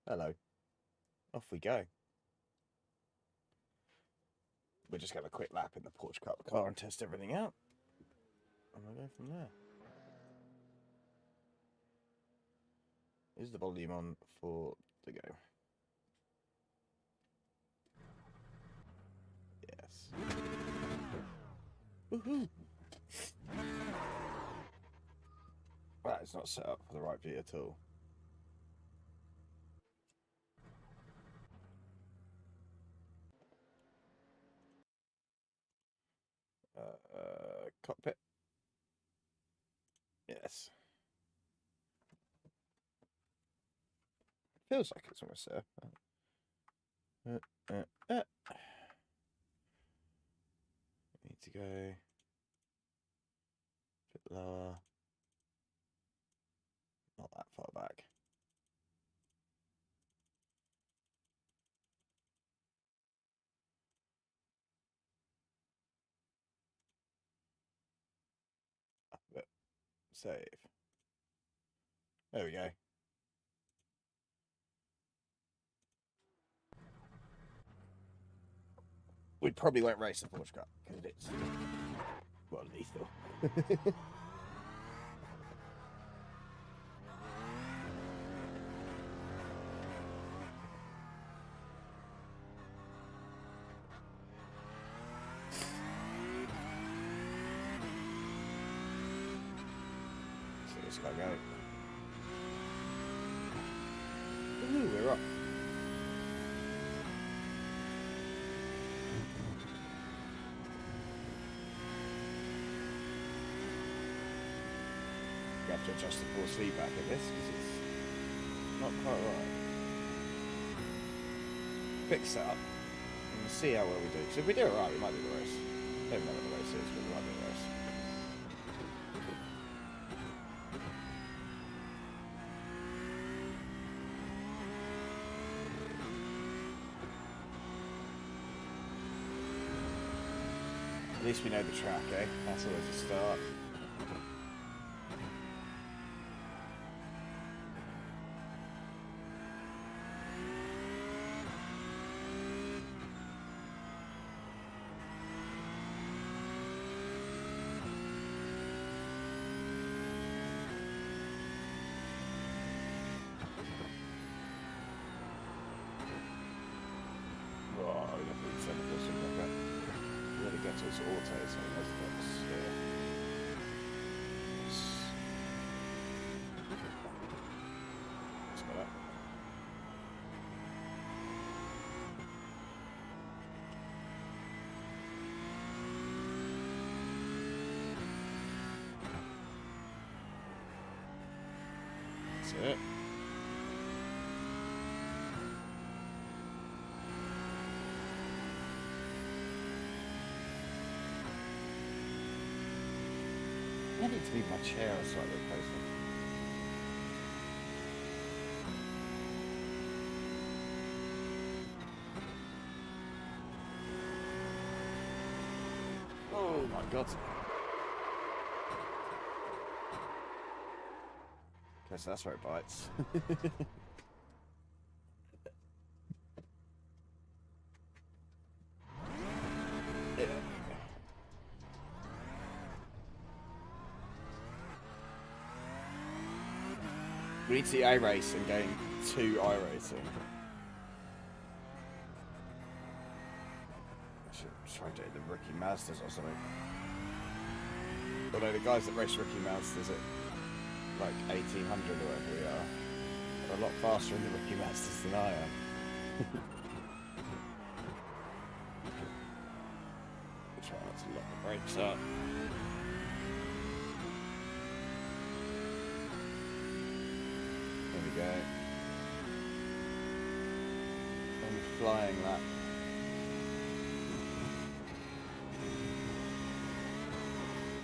Hello. Off we go. We're just going to have a quick lap in the Porsche Cup car and test everything out. And we'll go from there. Is the volume on for the go? Yes. Woohoo! That is not set up for the right view at all. Cockpit. Yes. Feels like it's almost there. Need to go a bit lower. Not that far back. Up a bit. Save. There we go. We probably won't race the Porsche Cup because it's, well, lethal. So let's go. Ooh, we're up. You have to adjust the force feedback at this because it's not quite right. Fix that up and we'll see how well we do. So if we do it right, we might do the race. I don't know what the race is, but we might do the race. At least we know the track, eh? That's always a start. It's auto, so that's better. That's it. I need to leave my chair slightly closer. Oh my god. Okay, so that's where it bites. Yeah. We need to see Iracing going to Iracing. I should try doing the rookie Mazdas or something. Although the guys that race rookie Mazdas at like 1800 or whatever we are a lot faster in the rookie Mazdas than I am. Try not to lock the brakes up. There we go. I'm flying lap.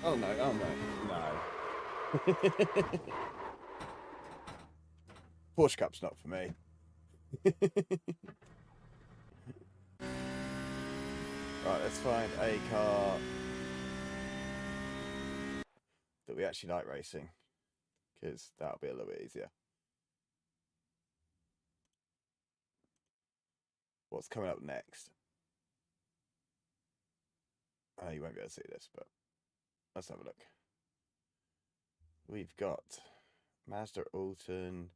Oh no, oh no, no. Porsche Cup's not for me. Right, let's find a car that we actually like racing, because that'll be a little bit easier. what's coming up next. You won't be able to see this, but let's have a look. We've got Mazda Alton,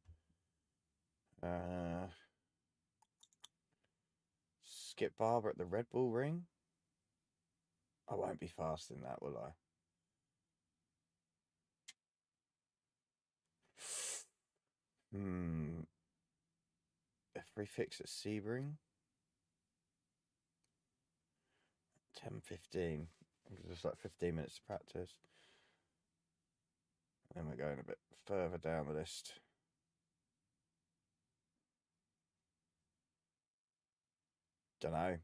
Skip Barber at the Red Bull Ring. I won't be fast in that, will I? A free fix at Sebring. 10:15. Just like 15 minutes to practice. And we're going a bit further down the list. Don't know.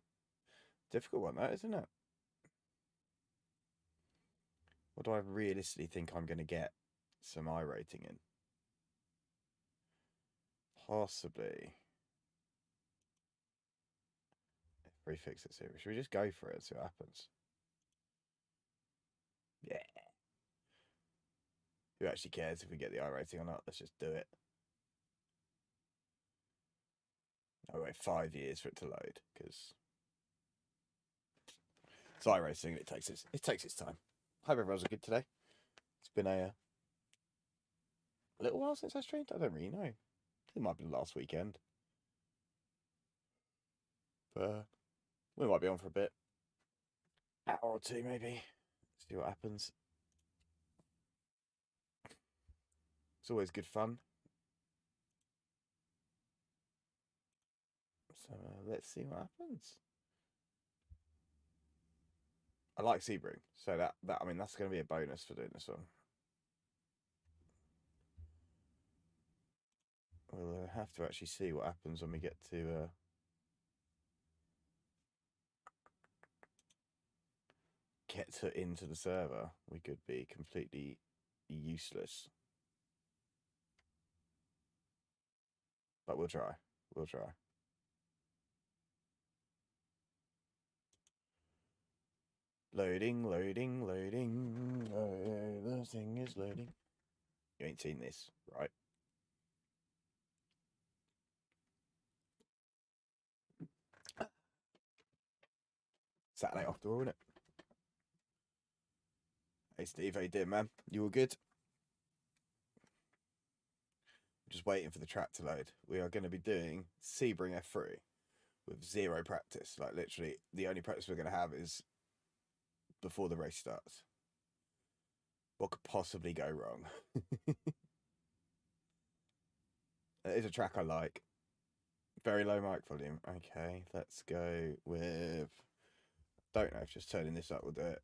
Difficult one, that, isn't it? What do I realistically think I'm going to get some iRating in? Possibly. Prefix it series. Should we just go for it and see what happens? Yeah. Who actually cares if we get the iRating or not? Let's just do it. I wait 5 years for it to load because it's iRacing. It takes its time. Hope everyone's good today. It's been a little while since I streamed. I don't really know. It might be last weekend, but we might be on for a bit, hour or two maybe. See what happens. It's always good fun. So let's see what happens. I like Sebring, so that I mean that's going to be a bonus for doing this one. We'll have to actually see what happens when we get to into the server. We could be completely useless, but we'll try. We'll try. Loading, loading, loading. The thing is loading. You ain't seen this, right? Saturday after all, isn't it? Hey Steve, how you doing, man? You all good? Just waiting for the track to load. We are going to be doing Sebring F3 with zero practice. Like literally, the only practice we're going to have is before the race starts. What could possibly go wrong? It is a track I like. Very low mic volume. Okay, let's go with... Don't know if just turning this up will do it.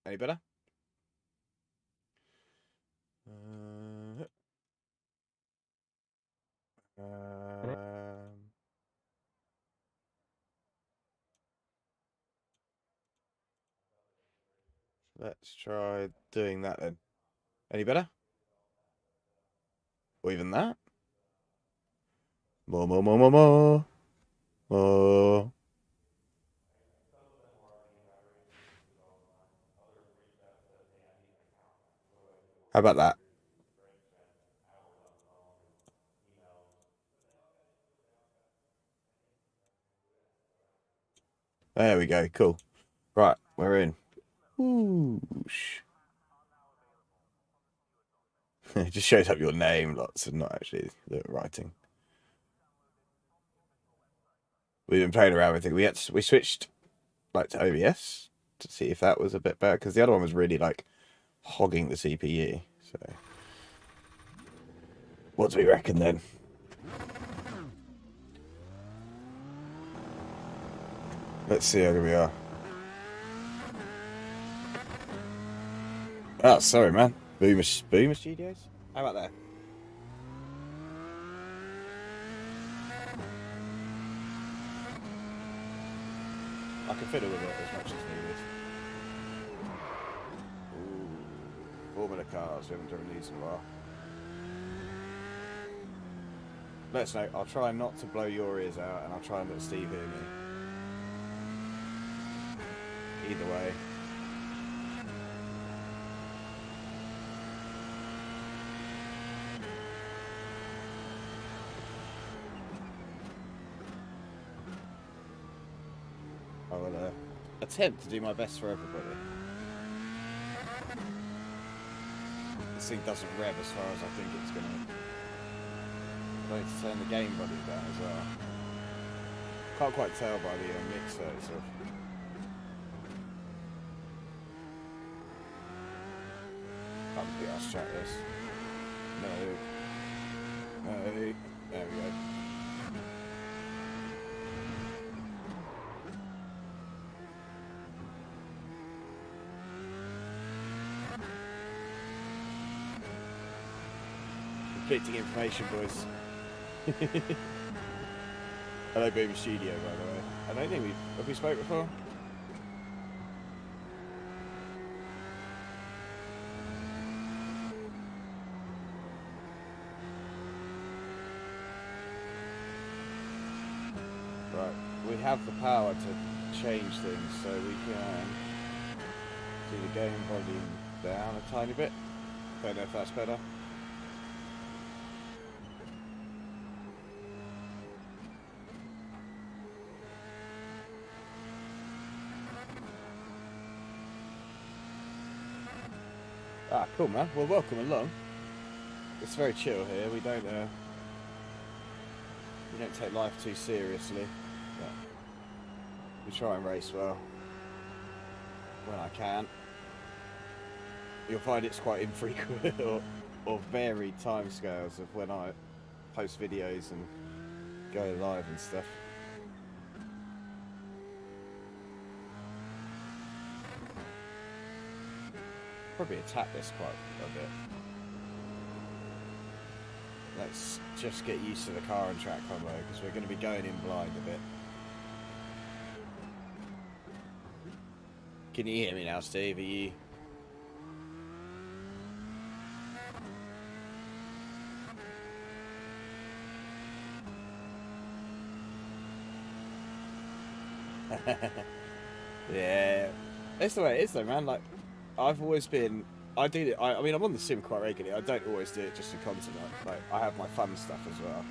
Any better? Let's try doing that then. Any better? Or even that? More. How about that? There we go. Cool. Right, we're in. Whoosh. It just shows up your name lots and not actually the writing. We've been playing around with it. We switched like to OBS to see if that was a bit better because the other one was really like hogging the CPU. So what do we reckon then? Let's see how good we are. Oh, sorry, man. Boomer Studios? How about that? I can fiddle with it as much as needed. Ooh, Formula cars. We haven't driven these in a while. Let us know. I'll try not to blow your ears out, and I'll try and let Steve hear me. Either way. will attempt to do my best for everybody. This thing doesn't rev as far as I think it's going to. I need to turn the game volume down as well. Can't quite tell by the mixer itself. Can't be asked track this. No. There we go. Conflicting information, boys. Hello, Baby Studio, by the way. I don't think have we spoke before? Right, we have the power to change things, so we can do the game volume down a tiny bit. Don't know if that's better. Ah, cool, man. Well, welcome along. It's very chill here. We don't take life too seriously. But we try and race well when I can. You'll find it's quite infrequent or varied timescales of when I post videos and go live and stuff. Probably attack this quite a bit. Let's just get used to the car and track combo because we're going to be going in blind a bit. Can you hear me now, Steve? Are you? Yeah, that's the way it is though, man. Like, I've always been, I mean, I'm on the sim quite regularly. I don't always do it just for content. Like, I have my fun stuff as well.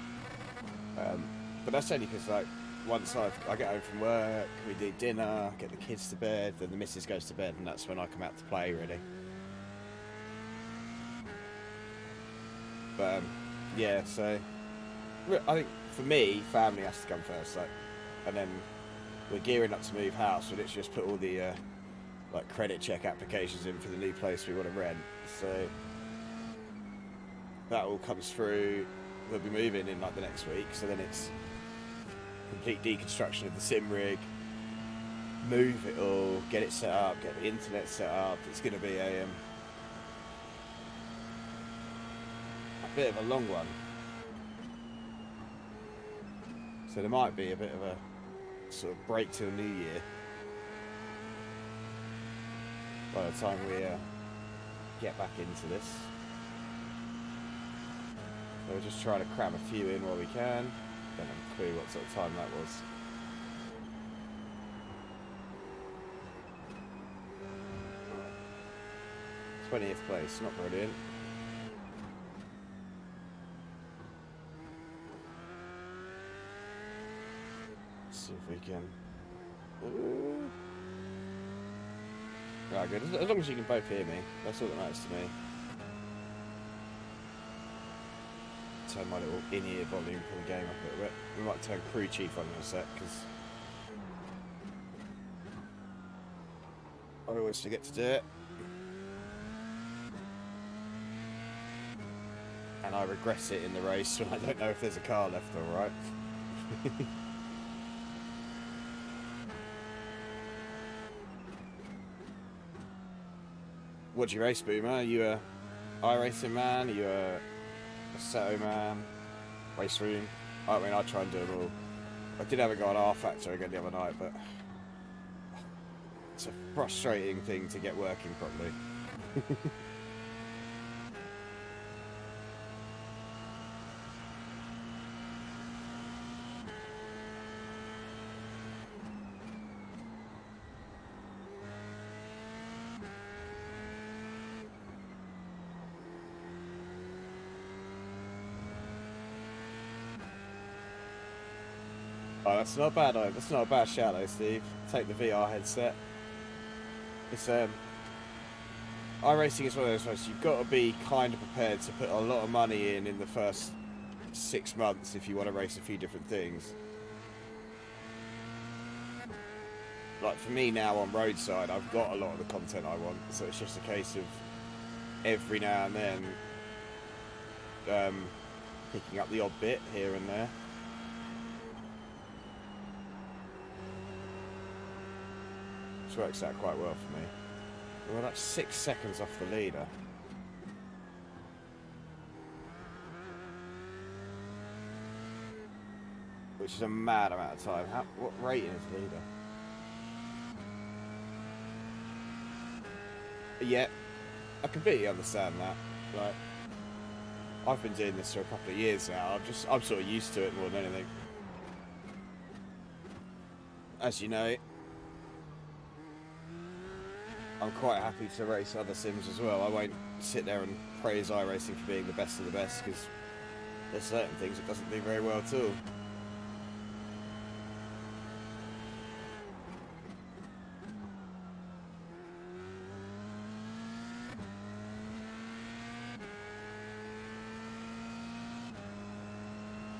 But that's only because, like, once I get home from work, we do dinner, get the kids to bed, then the missus goes to bed, and that's when I come out to play, really. But, yeah, so, I think, for me, family has to come first, like, and then we're gearing up to move house. We literally just put all the, like, credit check applications in for the new place we want to rent, so that all comes through. We'll be moving in like the next week, so then it's complete deconstruction of the sim rig, move it all, get it set up, get the internet set up. It's going to be a bit of a long one, so there might be a bit of a sort of break till New Year by the time we get back into this. So we're just trying to cram a few in while we can. Don't have a clue what sort of time that was. Right. 20th place, not brilliant. Let's see if we can. Ooh. Right, good. As long as you can both hear me, that's all that matters to me. Turn my little in-ear volume for the game up a little bit. We might turn crew chief on in a sec, because I always forget to do it. And I regress it in the race when I don't know if there's a car left or right. What do you race, Boomer? Are you a Iracing man? Are you a Seto man? Race room? I mean, I try and do them all. I did have a go on R Factor again the other night, but it's a frustrating thing to get working properly. that's not bad. That's not a bad shout, though, Steve. Take the VR headset. It's iRacing is one of those ones you've got to be kind of prepared to put a lot of money in the first 6 months if you want to race a few different things. Like for me now on roadside, I've got a lot of the content I want, so it's just a case of every now and then picking up the odd bit here and there. Which works out quite well for me. We're like 6 seconds off the leader. Which is a mad amount of time. What rating is leader? Yeah, I completely understand that. Like, I've been doing this for a couple of years now. I'm sort of used to it more than anything. As you know, I'm quite happy to race other sims as well. I won't sit there and praise iRacing for being the best of the best, because there's certain things it doesn't do very well at all.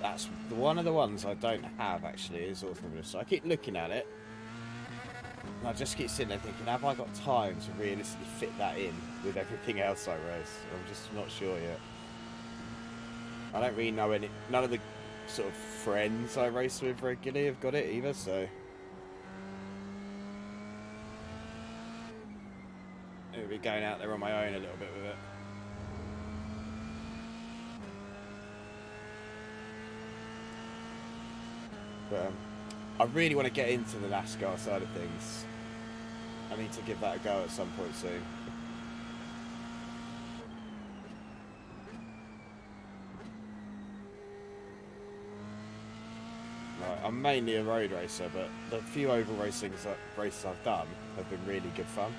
That's one of the ones I don't have, actually, is Autonomous. So I keep looking at it, and I just keep sitting there thinking, have I got time to realistically fit that in with everything else I race? I'm just not sure yet. I don't really know none of the sort of friends I race with regularly have got it either, so it'll be going out there on my own a little bit with it. But I really want to get into the NASCAR side of things. I need to give that a go at some point soon. Right, I'm mainly a road racer, but the few oval races I've done have been really good fun.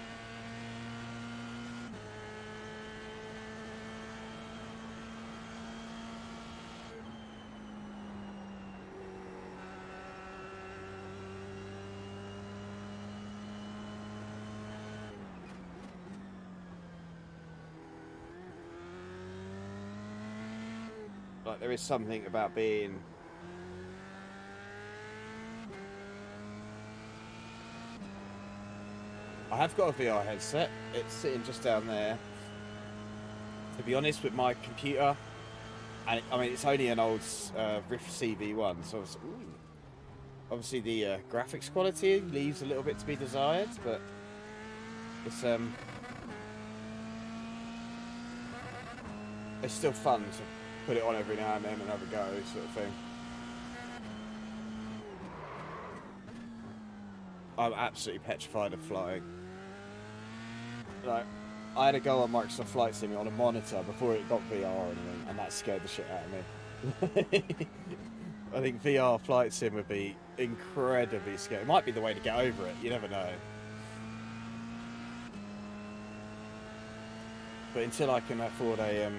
Like, there is something about being... I have got a VR headset. It's sitting just down there. To be honest, with my computer, and I mean, it's only an old Rift CV1, so obviously the graphics quality leaves a little bit to be desired, but it's still fun to put it on every now and then and have a go, sort of thing. I'm absolutely petrified of flying. Like, I had a go on Microsoft Flight Sim on a monitor before it got VR or anything, and that scared the shit out of me. I think VR Flight Sim would be incredibly scary. It might be the way to get over it, you never know. But until I can afford a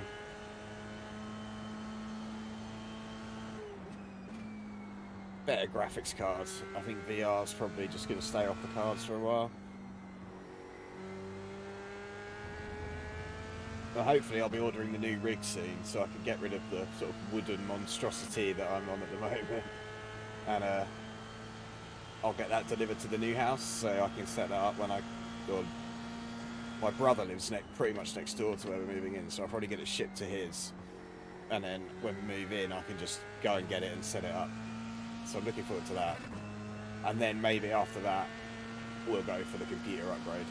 better graphics cards, I think VR's probably just going to stay off the cards for a while. But hopefully I'll be ordering the new rig soon, so I can get rid of the sort of wooden monstrosity that I'm on at the moment. And I'll get that delivered to the new house, so I can set that up when I go. My brother lives pretty much next door to where we're moving in, so I'll probably get it shipped to his. And then when we move in, I can just go and get it and set it up. So I'm looking forward to that. And then maybe after that, we'll go for the computer upgrade.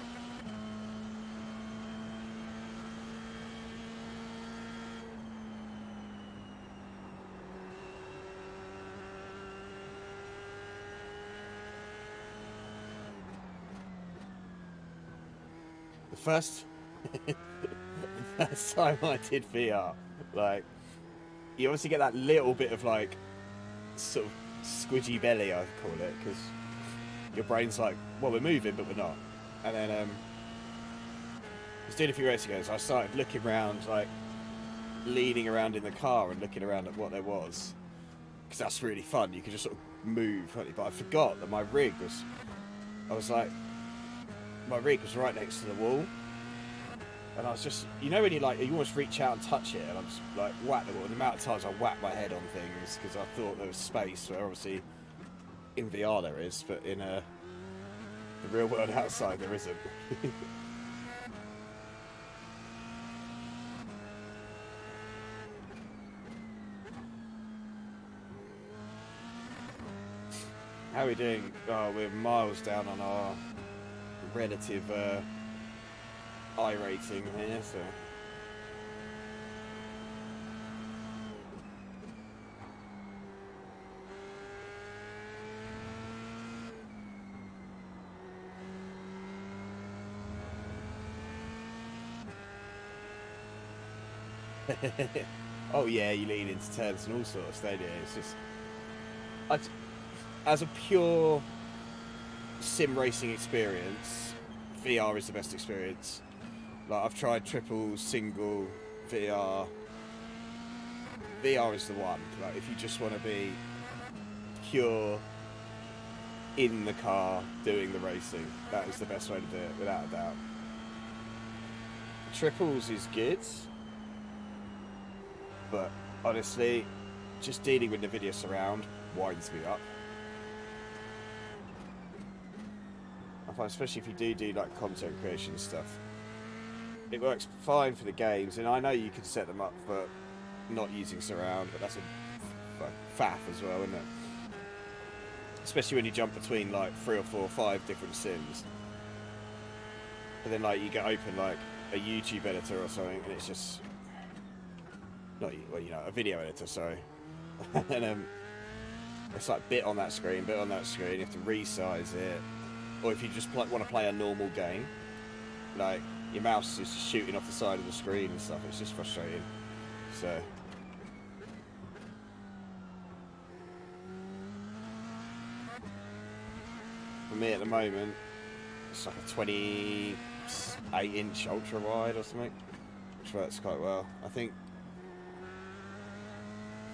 The first time I did VR, like, you obviously get that little bit of, like, sort of squidgy belly, I call it, because your brain's like, well, we're moving, but we're not. And then I was doing a few races ago, so I started looking around, like, leaning around in the car and looking around at what there was, because that's really fun. You can just sort of move, but I forgot that my rig was. I was like, my rig was right next to the wall, and I was just, you know, when you almost reach out and touch it, and I just like whack the wall. The amount of times I whacked my head on things because I thought there was space, where obviously in VR there is, but in the real world outside there isn't. How are we doing? Oh, we're miles down on our relative I rating here, so. Oh yeah, you lean into turns and all sorts, don't you? It's just, as a pure sim racing experience, VR is the best experience. Like, I've tried triple, single, VR. VR is the one. Like, if you just want to be pure in the car doing the racing, that is the best way to do it, without a doubt. Triples is good, but honestly, just dealing with the video surround winds me up. I find, especially if you do like content creation stuff, it works fine for the games, and I know you can set them up for not using surround, but that's a faff as well, isn't it? Especially when you jump between like 3 or 4 or 5 different sims, but then like you get open like a YouTube editor or something, and it's just not, well, you know, a video editor, sorry. And it's like bit on that screen, bit on that screen. You have to resize it, or if you just want to play a normal game, like your mouse is shooting off the side of the screen and stuff. It's just frustrating. So. For me at the moment, it's like a 28-inch ultra wide or something, which works quite well. I think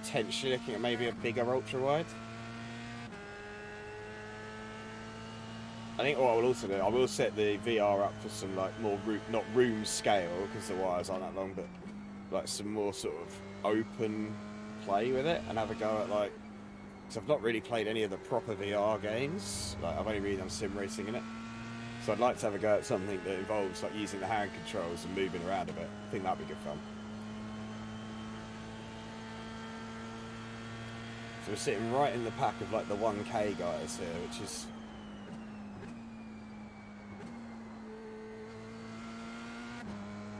potentially looking at maybe a bigger ultra wide. I think what I will also do, I will set the VR up for some like more not room scale, because the wires aren't that long, but like some more sort of open play with it, and have a go at like, because I've not really played any of the proper VR games. Like, I've only really done sim racing in it, so I'd like to have a go at something that involves like using the hand controls and moving around a bit. I think that'd be good fun. So we're sitting right in the pack of like the 1K guys here, which is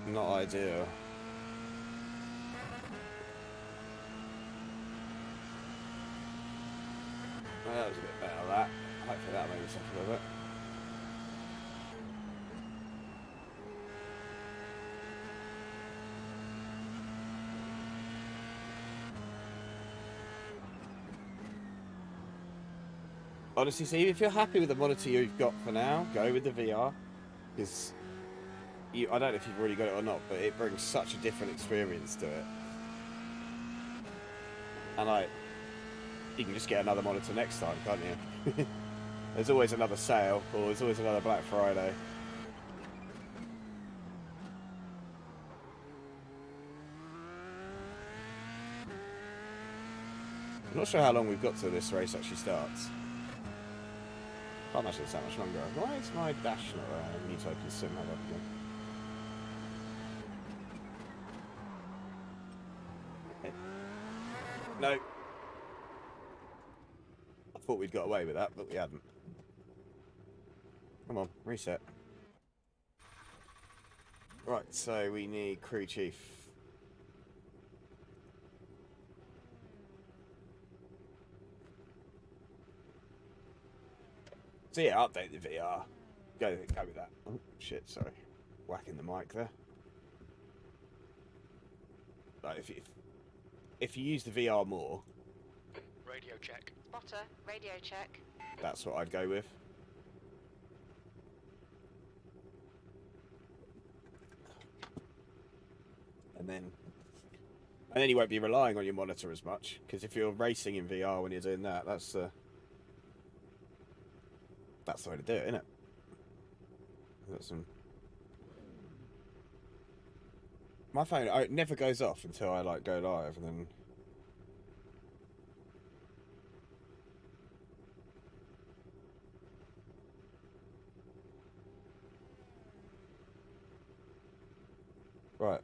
not ideal. Well, that was a bit better, that. Hopefully that made us up a little bit. Honestly, see, if you're happy with the monitor you've got for now, go with the VR. Because I don't know if you've already got it or not, but it brings such a different experience to it. And like, you can just get another monitor next time, can't you? There's always another sale, or there's always another Black Friday. I'm not sure how long we've got till this race actually starts. Can't imagine it's that much longer. Why is my dash not there? I need to open sim up again. No. I thought we'd got away with that, but we hadn't. Come on, reset. Right, so we need crew chief. So yeah, update the VR. Go with that. Oh shit, sorry. Whacking the mic there. Like, if you use the VR more. Radio check. Spotter, radio check. That's what I'd go with. And then you won't be relying on your monitor as much, because if you're racing in VR when you're doing that, that's That's the way to do it, isn't it? Got some. My phone it never goes off until I like go live, and then. Right.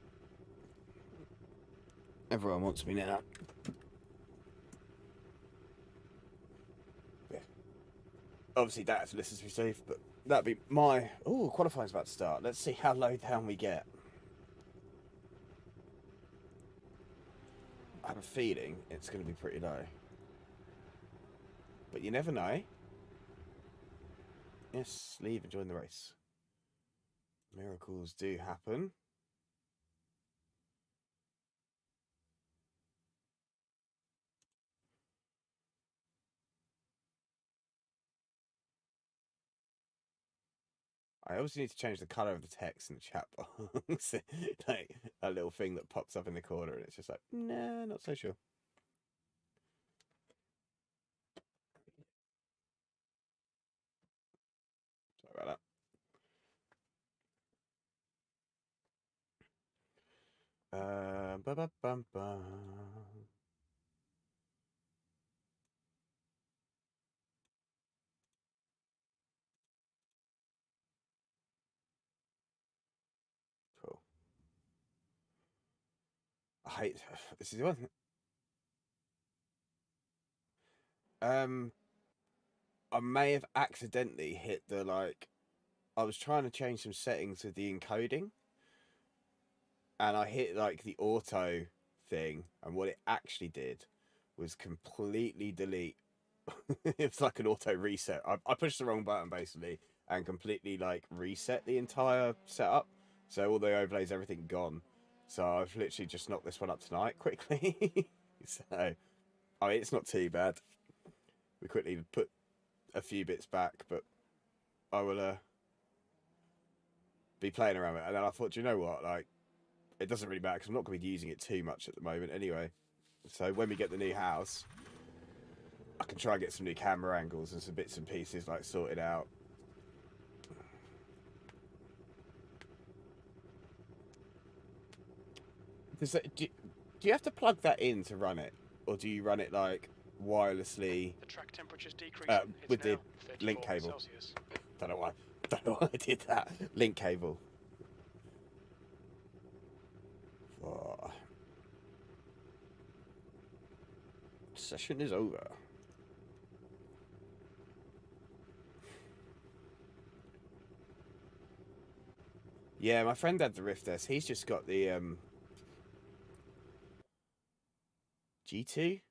Everyone wants me now. Yeah. Obviously, data to listens received, but that'd be my. Oh, qualifying's about to start. Let's see how low down we get. I have a feeling it's going to be pretty low. But you never know. Yes, leave and join the race. Miracles do happen. I also need to change the colour of the text in the chat box. Like a little thing that pops up in the corner and it's just like, nah, not so sure. Sorry about that. Ba-ba-bum-bum. Cool. I hate this is the one. I may have accidentally hit the like. I was trying to change some settings with the encoding, and I hit like the auto thing, and what it actually did was completely delete. It's like an auto reset. I pushed the wrong button basically, and completely like reset the entire setup. So all the overlays, everything gone. So I've literally just knocked this one up tonight quickly. So I mean, it's not too bad. We quickly put a few bits back, but I will be playing around with it. And then I thought, do you know what? Like, it doesn't really matter because I'm not going to be using it too much at the moment anyway. So when we get the new house, I can try and get some new camera angles and some bits and pieces like sorted out. Do you have to plug that in to run it, or do you run it like wirelessly? The track temperature's decreasing. With the link cable. Celsius. Don't know why I did that. Link cable. Oh. Session is over. Yeah, my friend had the Rift S. He's just got the G2.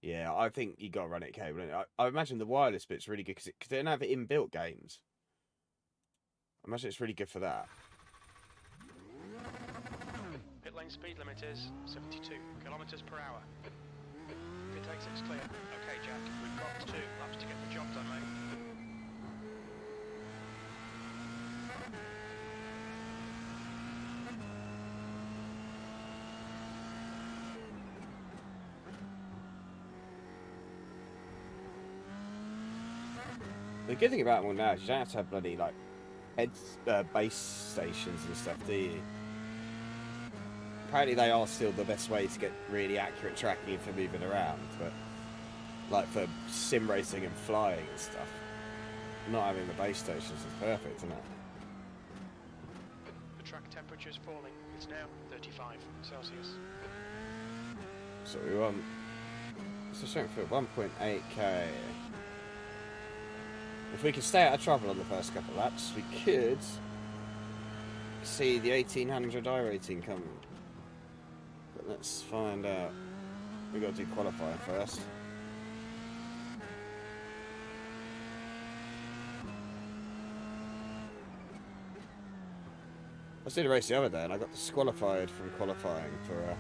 Yeah, I think you got to run it cable. I imagine the wireless bit's really good because they don't have inbuilt games. I imagine it's really good for that. Pit lane speed limit is 72 kilometers per hour. Pit exit's clear. Okay, Jack, we've got 2 laps to get the job done, mate. The good thing about them all now is you don't have to have bloody like base stations and stuff, do you? Apparently they are still the best way to get really accurate tracking for moving around, but like for sim racing and flying and stuff, not having the base stations is perfect, isn't it? The track temperature's falling. It's now 35 Celsius. So we want. So strength for 1.8k. If we can stay out of trouble on the first couple of laps, we could see the 1800 I rating coming. But let's find out. We've got to do qualifying first. I was doing a race the other day and I got disqualified from qualifying for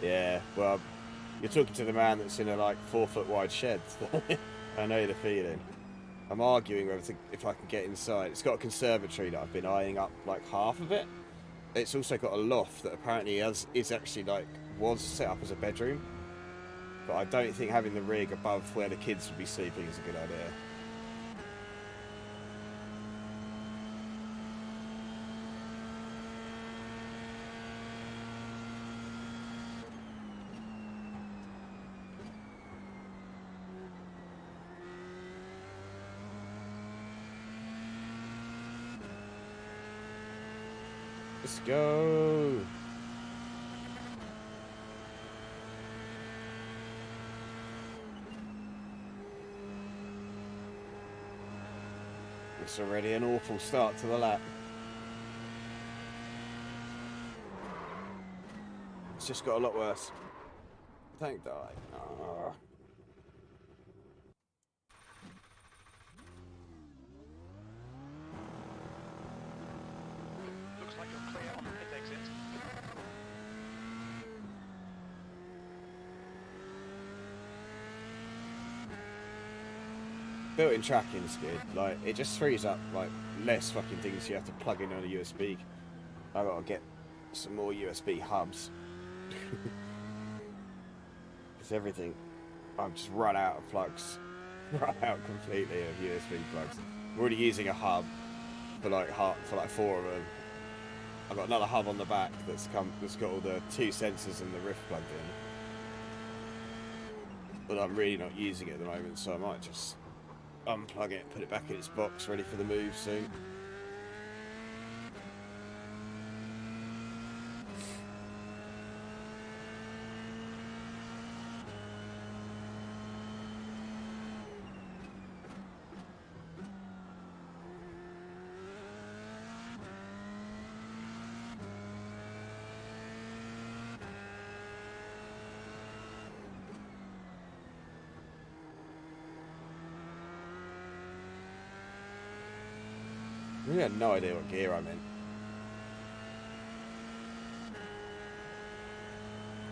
yeah, well, you're talking to the man that's in a like 4 foot wide shed. I know the feeling. I'm arguing whether if I can get inside. It's got a conservatory that I've been eyeing up like half of it. It's also got a loft that apparently is actually like was set up as a bedroom. But I don't think having the rig above where the kids would be sleeping is a good idea. Let's go. It's already an awful start to the lap. It's just got a lot worse. Thank die. Oh. Looks like you're clear on the pit exit. Built-in tracking's good. Like, it just frees up like less fucking things you have to plug in on a USB. I gotta get some more USB hubs. Because everything, I've just run out of plugs. Run out completely of USB plugs. I'm already using a hub for like 4 of them. I've got another hub on the back that's got all the 2 sensors and the riff plugged in. But I'm really not using it at the moment, so I might just unplug it, put it back in its box, ready for the move soon. I really had no idea what gear I'm in.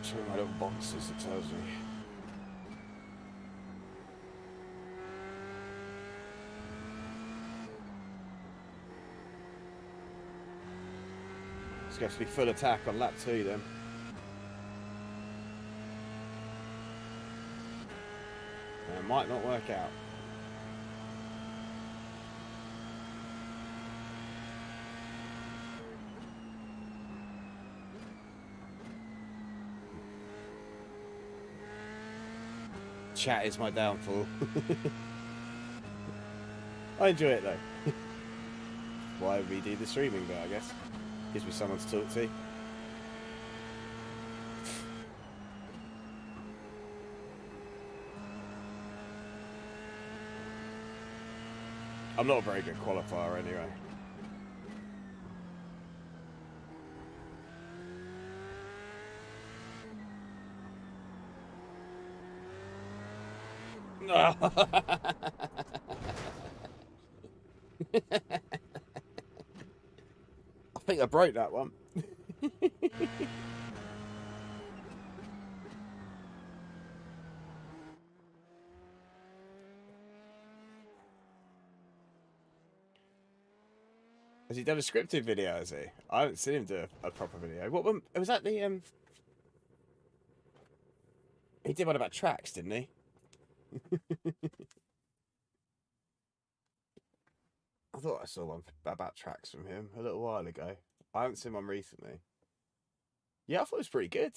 Show my little boxes, it tells me. It's going to be full attack on lap 2 then. And it might not work out. Chat is my downfall. I enjoy it though. Why we do the streaming bit, I guess. Gives me someone to talk to. I'm not a very good qualifier anyway. I think I broke that one. Has he done a scripted video, has he? I haven't seen him do a proper video. What one? Was that the, He did one about tracks, didn't he? I thought I saw one about tracks from him a little while ago. I haven't seen one recently. Yeah, I thought it was pretty good.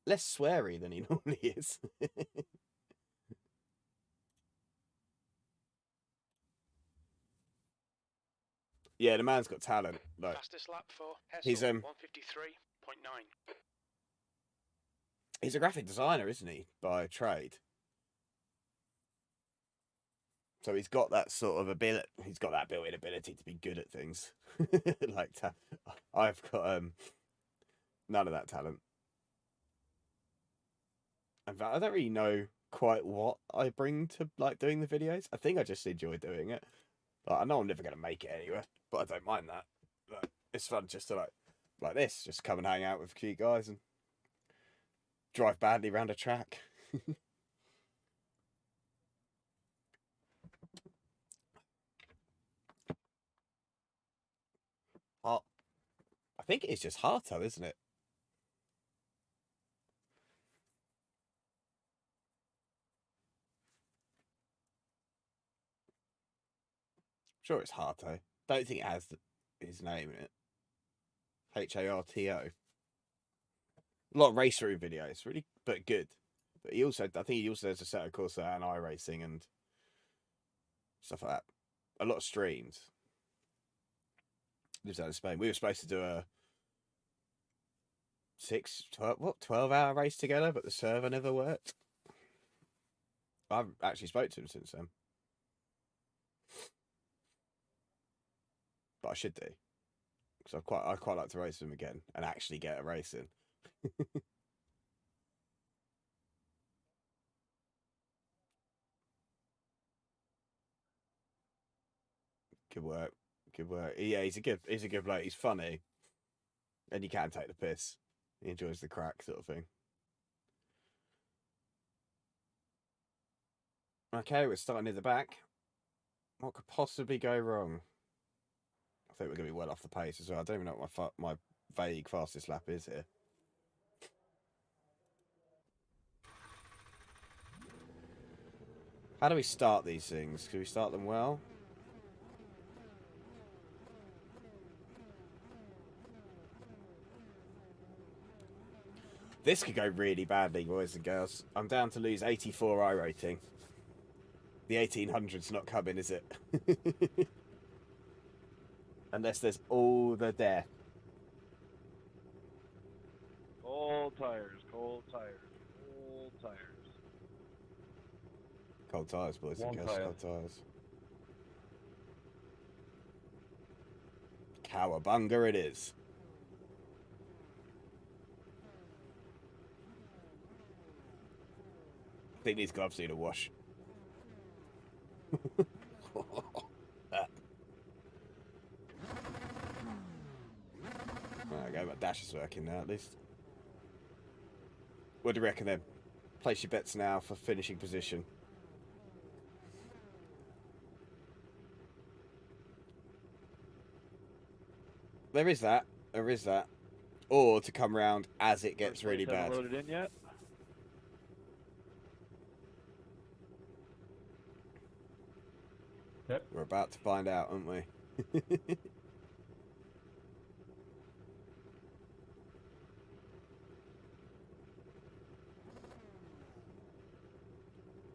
Less sweary than he normally is. Yeah, the man's got talent. Like, Fastest lap for Hessel, he's 153.9. He's a graphic designer, isn't he, by trade? So he's got that sort of ability. He's got that built-in ability to be good at things. Like, I've got none of that talent. In fact, I don't really know quite what I bring to like doing the videos. I think I just enjoy doing it. Like, I know I'm never going to make it anywhere, but I don't mind that. Like, it's fun just to like this, just come and hang out with cute guys and drive badly around a track. I think it's just Harto, isn't it? Sure, it's Harto. Don't think it has his name in it. Harto. A lot of race room videos, really, but good. But I think he also does a set of course and iRacing and stuff like that. A lot of streams. Lives out in Spain. We were supposed to do a 12-hour race together, but the server never worked. I've actually spoke to him since then. But I should do. Because I quite like to race him again and actually get a race in. Good work. Good work. Yeah, he's a good bloke. He's funny. And you can take the piss. He enjoys the crack sort of thing. Okay, we're starting near the back. What could possibly go wrong? I think we're going to be well off the pace as well. I don't even know what my vague fastest lap is here. How do we start these things? Can we start them well? This could go really badly, boys and girls. I'm down to lose 84 I rating. The 1800's not coming, is it? Unless there's all the death. Cold tires, cold tires, cold tires. Cold tires, boys and girls. Cold tires. Cowabunga it is. I think these gloves need a wash. There we go, my dash is working now at least. What do you reckon then? Place your bets now for finishing position. There is that. There is that. Or to come round as it gets really bad. Loaded in yet? Yep. We're about to find out, aren't we?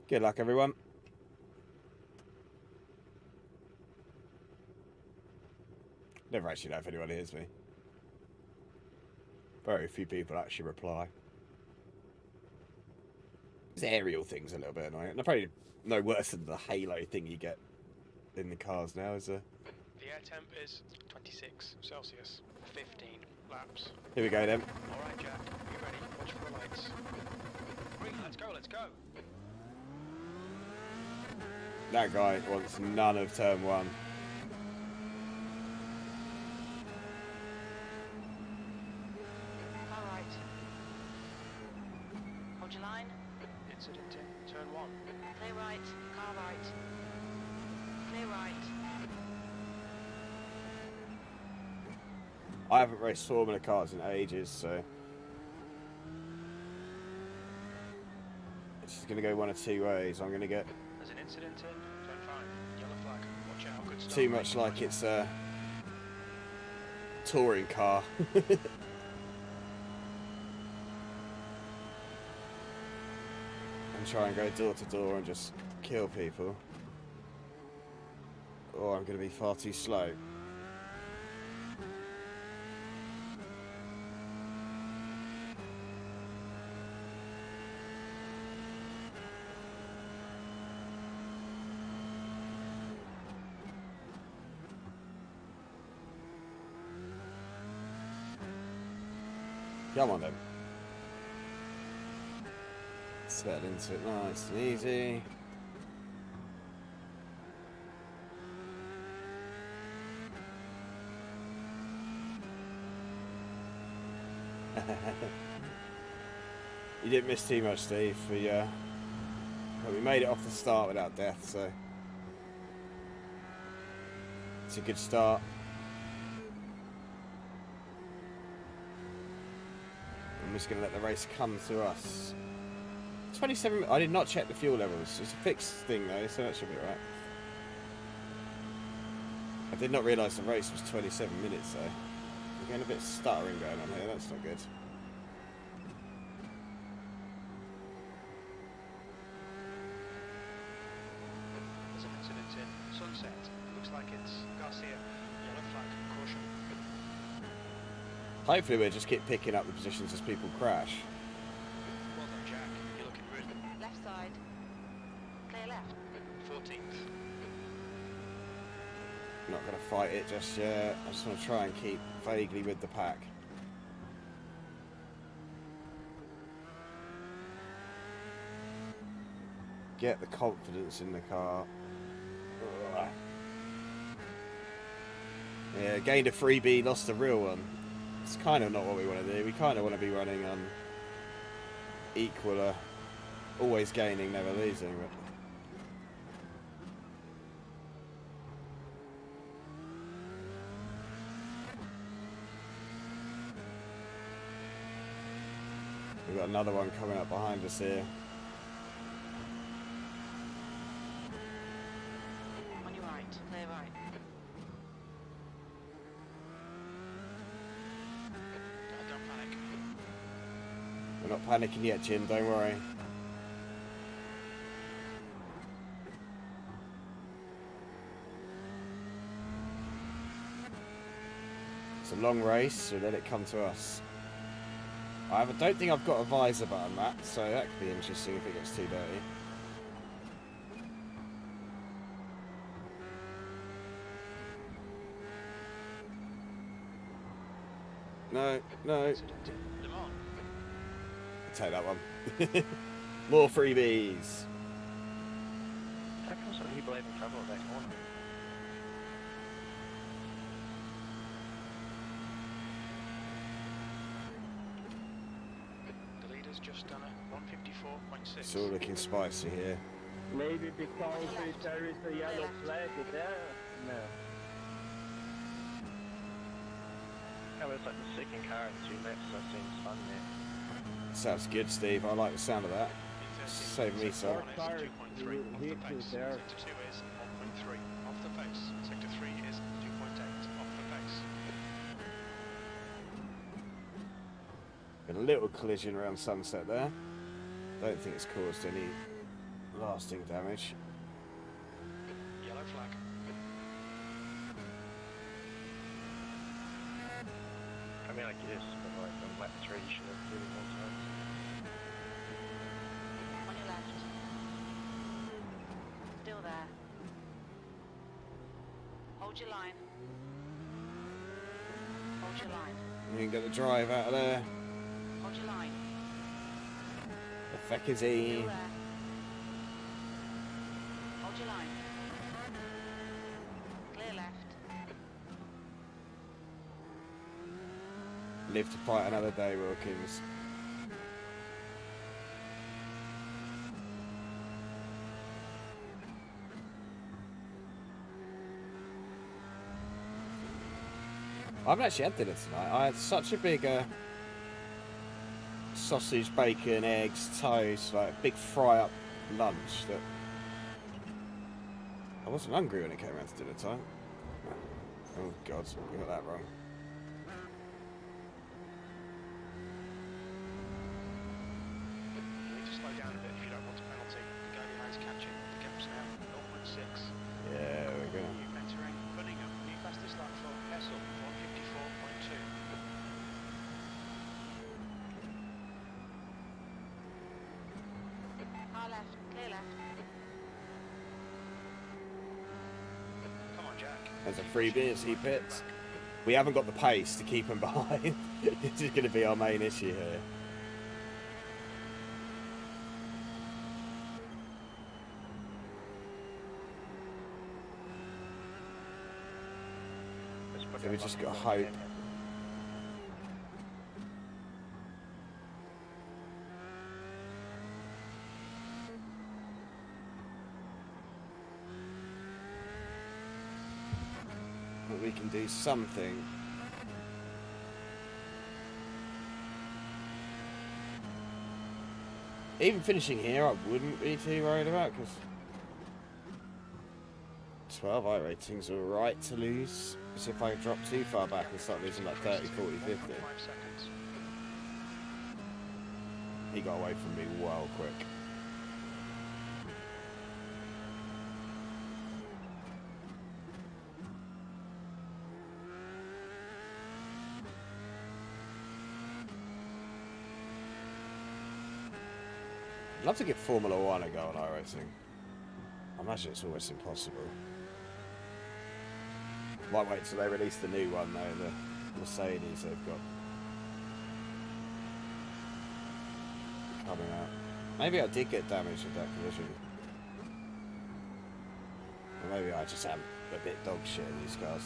Good luck, everyone. Never actually know if anyone hears me. Very few people actually reply. This aerial thing's a little bit annoying. They're probably no worse than the halo thing you get in the cars now, is there? The air temp is 26 Celsius, 15 laps. Here we go then. Alright, Jack, you ready? Watch for the lights. Green, let's go, let's go. That guy wants none of turn one. All right. Hold your line. Incident in turn one. Clear right. Car right. Clear right. I haven't raced Formula cars in ages, so it's going to go one of two ways. I'm going to get There's an incident in turn five. Yellow flag. Watch out. Good start. too much like it's a touring car. And try and go door to door and just kill people. Or I'm going to be far too slow. Come on then. Settle into it nice and easy. You didn't miss too much, Steve. We made it off the start without death, so it's a good start. I'm just going to let the race come to us. 27. I did not check the fuel levels. It's a fixed thing though, so that should be right. I did not realise the race was 27 minutes though. We're getting a bit of stuttering going on here. That's not good. There's an incident in Sunset. Looks like it's Garcia. Yellow flag. Caution. Hopefully we'll just keep picking up the positions as people crash. Well done, Jack. You're looking good. Left side. Clear left. 14th. Not going to fight it just yet. I just want to try and keep vaguely with the pack. Get the confidence in the car. Ugh. Yeah, gained a freebie, lost a real one. It's kind of not what we want to do. We kind of want to be running on equaler, always gaining, never losing. But we've got another one coming up behind us here. On your right. Clear right. Don't panic. We're not panicking yet, Jim, don't worry. It's a long race, so let it come to us. Don't think I've got a visor button, Matt, so that could be interesting if it gets too dirty. No, no. Incident in Le Mans. Take that one. More freebies. How come some people even travel at that corner? The leader's just done a 154.6. It's all looking spicy here. Maybe because there is a yellow flag there. No. Oh, it's like the second car in 2 laps, so it seems fun there. Sounds good, Steve. I like the sound of that. Save me some. Sector 1 is 2.3 off the pace. Sector 2 is 1.3 off the pace. Sector 3 is 2.8 off the pace. Got a little collision around Sunset there. Don't think it's caused any lasting damage. Yellow flag. I mean, I guess, but like on lap 3 you should have really more time. On your left. Still there. Hold your line. Hold your line. You can get the drive out of there. Hold your line. The feck is he. Still there. Hold your line. Clear left. Live to fight another day, Wilkins. I haven't actually had dinner tonight. I had such a big sausage, bacon, eggs, toast, like a big fry up lunch that I wasn't hungry when it came around to dinner time. Oh God, we got that wrong. You need to slow down a bit if you don't want a penalty. The guy behind's catching. The gap's now 0.6. Yeah, we're gonna. New entering Cunningham. New fastest lap for Kessel. 154.2. Car left. Clear left. Come on, Jack. There's a freebie as he pits. We haven't got the pace to keep him behind. This is going to be our main issue here. So we just got hope. That we can do something. even finishing here, I wouldn't be too worried about, because 12 iRating's alright to lose. Because if I drop too far back and start losing like 30, 40, 50. 5 seconds. He got away from me well quick. I'd love to give Formula 1 a go on iRacing. I imagine it's almost impossible. Might wait till they release the new one though, the Mercedes they've got coming out. Maybe I did get damaged with that collision. Or maybe I just am a bit dog shit in these cars.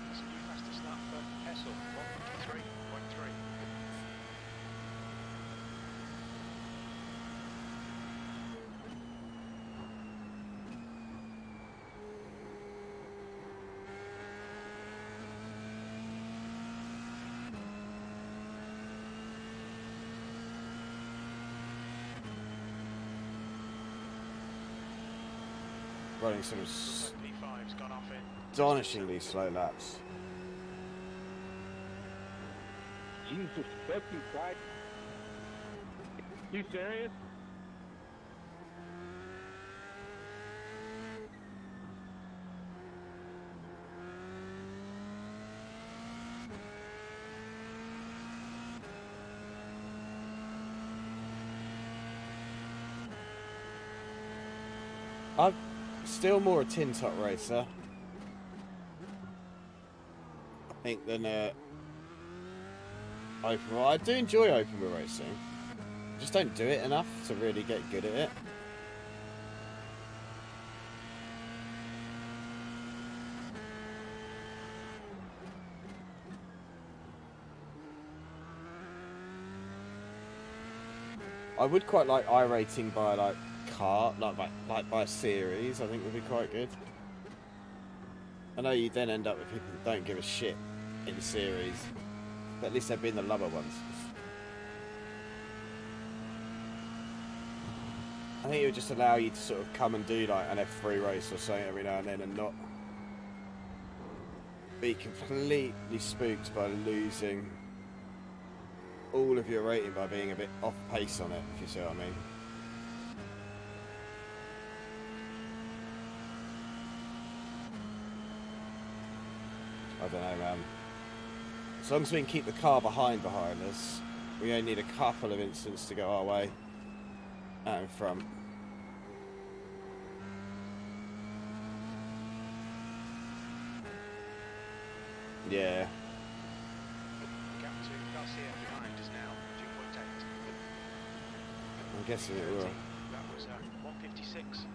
That's a new fastest lap for Hessel, 153.3. Running some P5's gone off in. astonishingly slow laps. Jesus fucking Christ. You serious? I'm still more a tin top racer, I think, than open wheel. I do enjoy open wheel racing. I just don't do it enough to really get good at it. I would quite like iRating by like car, like by series. I think would be quite good. I know you then end up with people that don't give a shit in series, but at least they've been the lover ones. I think it would just allow you to sort of come and do like an F3 race or something every now and then, and not be completely spooked by losing all of your rating by being a bit off pace on it, if you see what I mean. I don't know, man. As long as we can keep the car behind us, we only need a couple of instants to go our way out in front. Yeah. Gap to Garcia behind is now 2.8. I'm guessing it will. That was 156.4.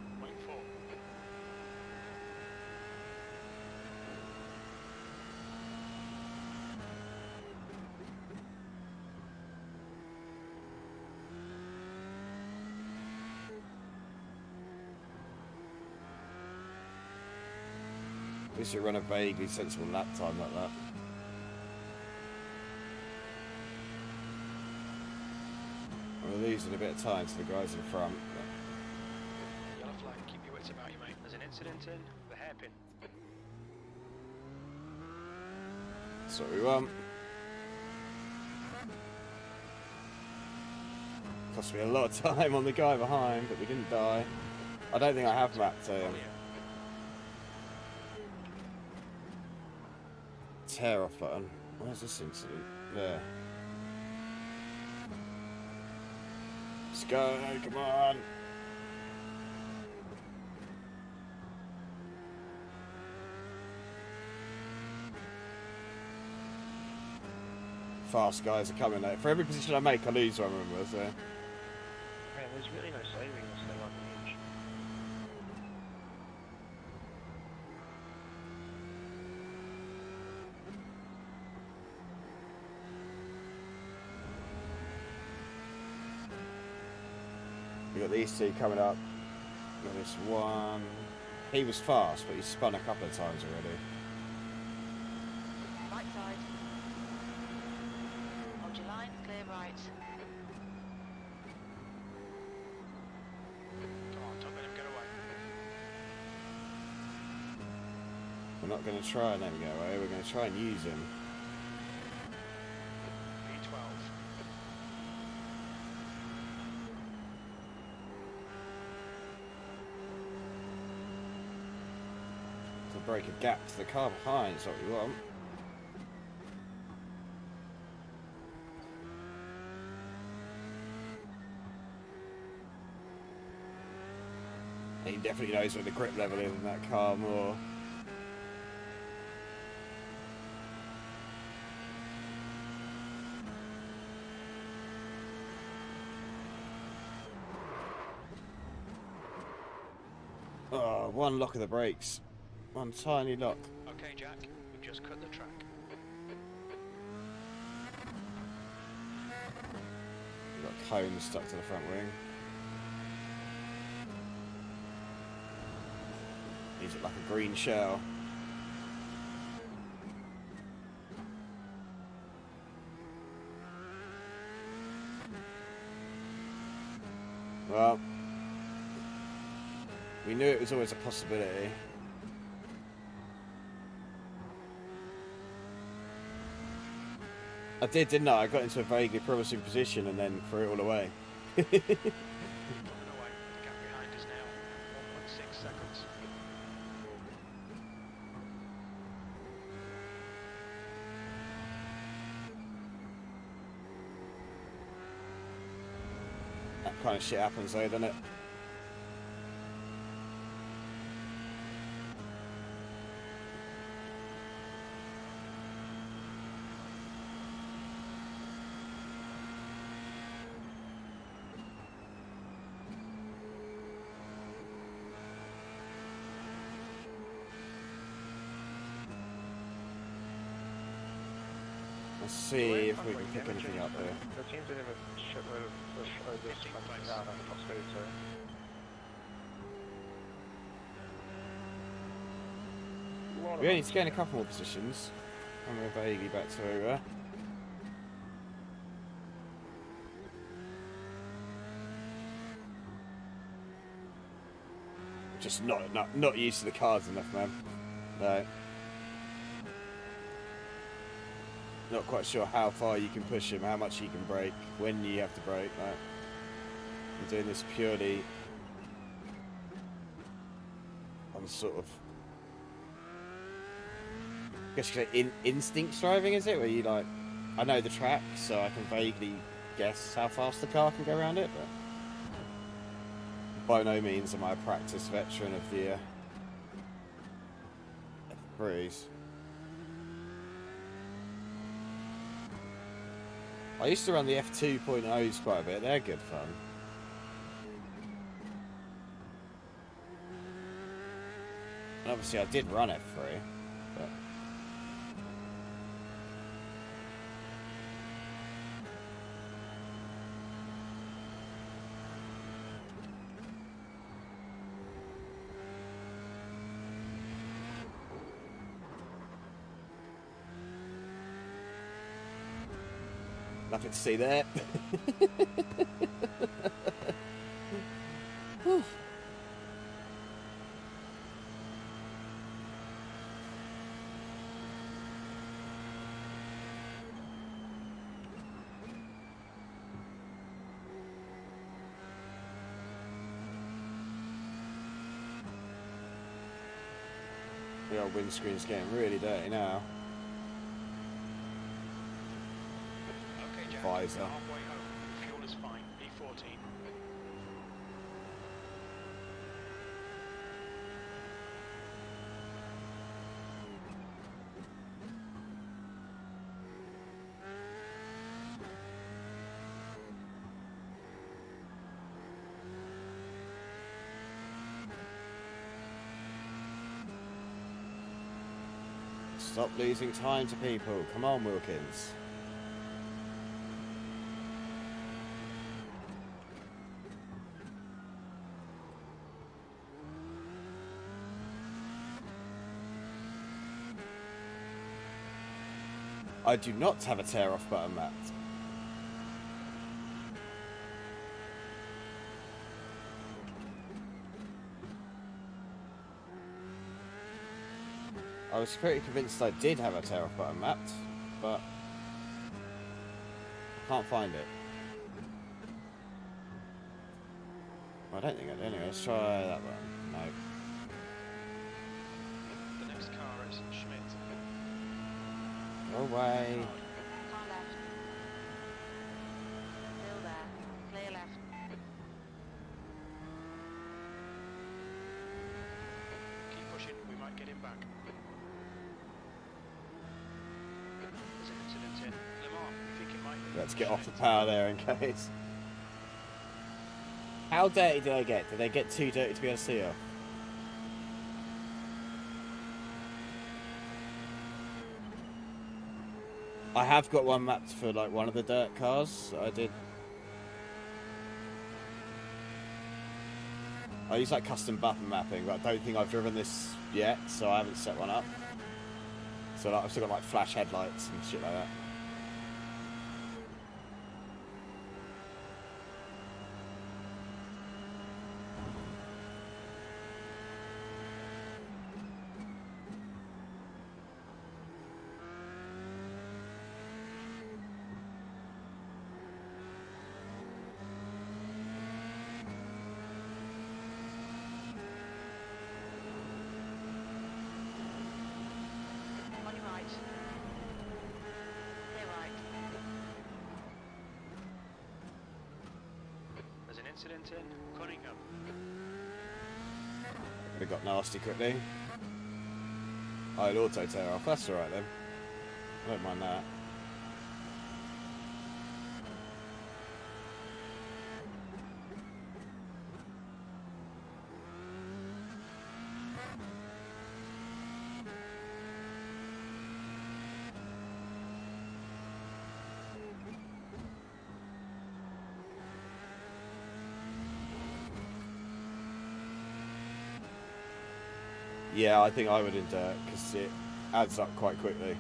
We should run a vaguely sensible lap time like that. We're losing a bit of time to the guys in front. Yellow flag, keep your wits about you, mate. There's an incident in the hairpin. That's what we want. Cost me a lot of time on the guy behind, but we didn't die. I don't think I have mapped him. Tear off button. Where's this incident? There. Let's go, come on. Fast guys are coming out. For every position I make, I lose one, remember, so. Man, there's really no saving this thing on the edge. We got these two coming up. Got this one. He was fast, but he spun a couple of times already. Right side. Hold your line, clear right. Come on, don't let him get away. We're not going to try and let him get away. We're going to try and use him. P12. To break a gap to the car behind is what we want. He definitely knows what the grip level is in that car more. Oh, one lock of the brakes. One tiny lock. Okay, Jack, we've just cut the track. We've got cones stuck to the front wing. These look like a green shell. Well, we knew it was always a possibility. I did, didn't I? I got into a vaguely promising position and then threw it all away. Coming away. The gap behind is now 1.6 seconds. That kind of shit happens though, doesn't it? Let's see if we can pick anything up here. There seems to have a shitload of this fucking out on the possibility. We only need to gain a couple more positions, and we're vaguely back to where we were. Just not used to the cars enough, man. No. Not quite sure how far you can push him, how much you can brake, when you have to brake. Like, I'm doing this purely on sort of, I guess you could say instinct driving, is it? Where you like, I know the track, so I can vaguely guess how fast the car can go around it, but by no means am I a practiced veteran of the F3s. I used to run the F2.0s quite a bit, they're good fun. And obviously I did run F3, but... Nothing to see there. The old windscreen's getting really dirty now. Okay, Jack, Visor. we're halfway home. Fuel is fine. P14. Stop losing time to people. Come on, Wilkins. I do not have a tear off button, Matt. I was pretty convinced I did have a tear off button, Matt, but I can't find it. I don't think I do. Anyway, let's try that one. No. The next car is Schmidt. Go away. Car left. Still there. Clear left. Keep pushing, we might get him back. There's an incident in Le Mans. We think it might be. Let's get off the Schmidt. power there in case. How dirty did I get? Did they get too dirty to be able to see her? I have got one mapped for like one of the dirt cars. I did. I use like custom button mapping, but I don't think I've driven this yet, so I haven't set one up. So like, I've still got like flash headlights and shit like that. On your right. Clear right. There's an incident in Cunningham. Would have got nasty quickly. I'd auto tear off. That's alright then. I don't mind that. Yeah, I think I would in dirt because it adds up quite quickly.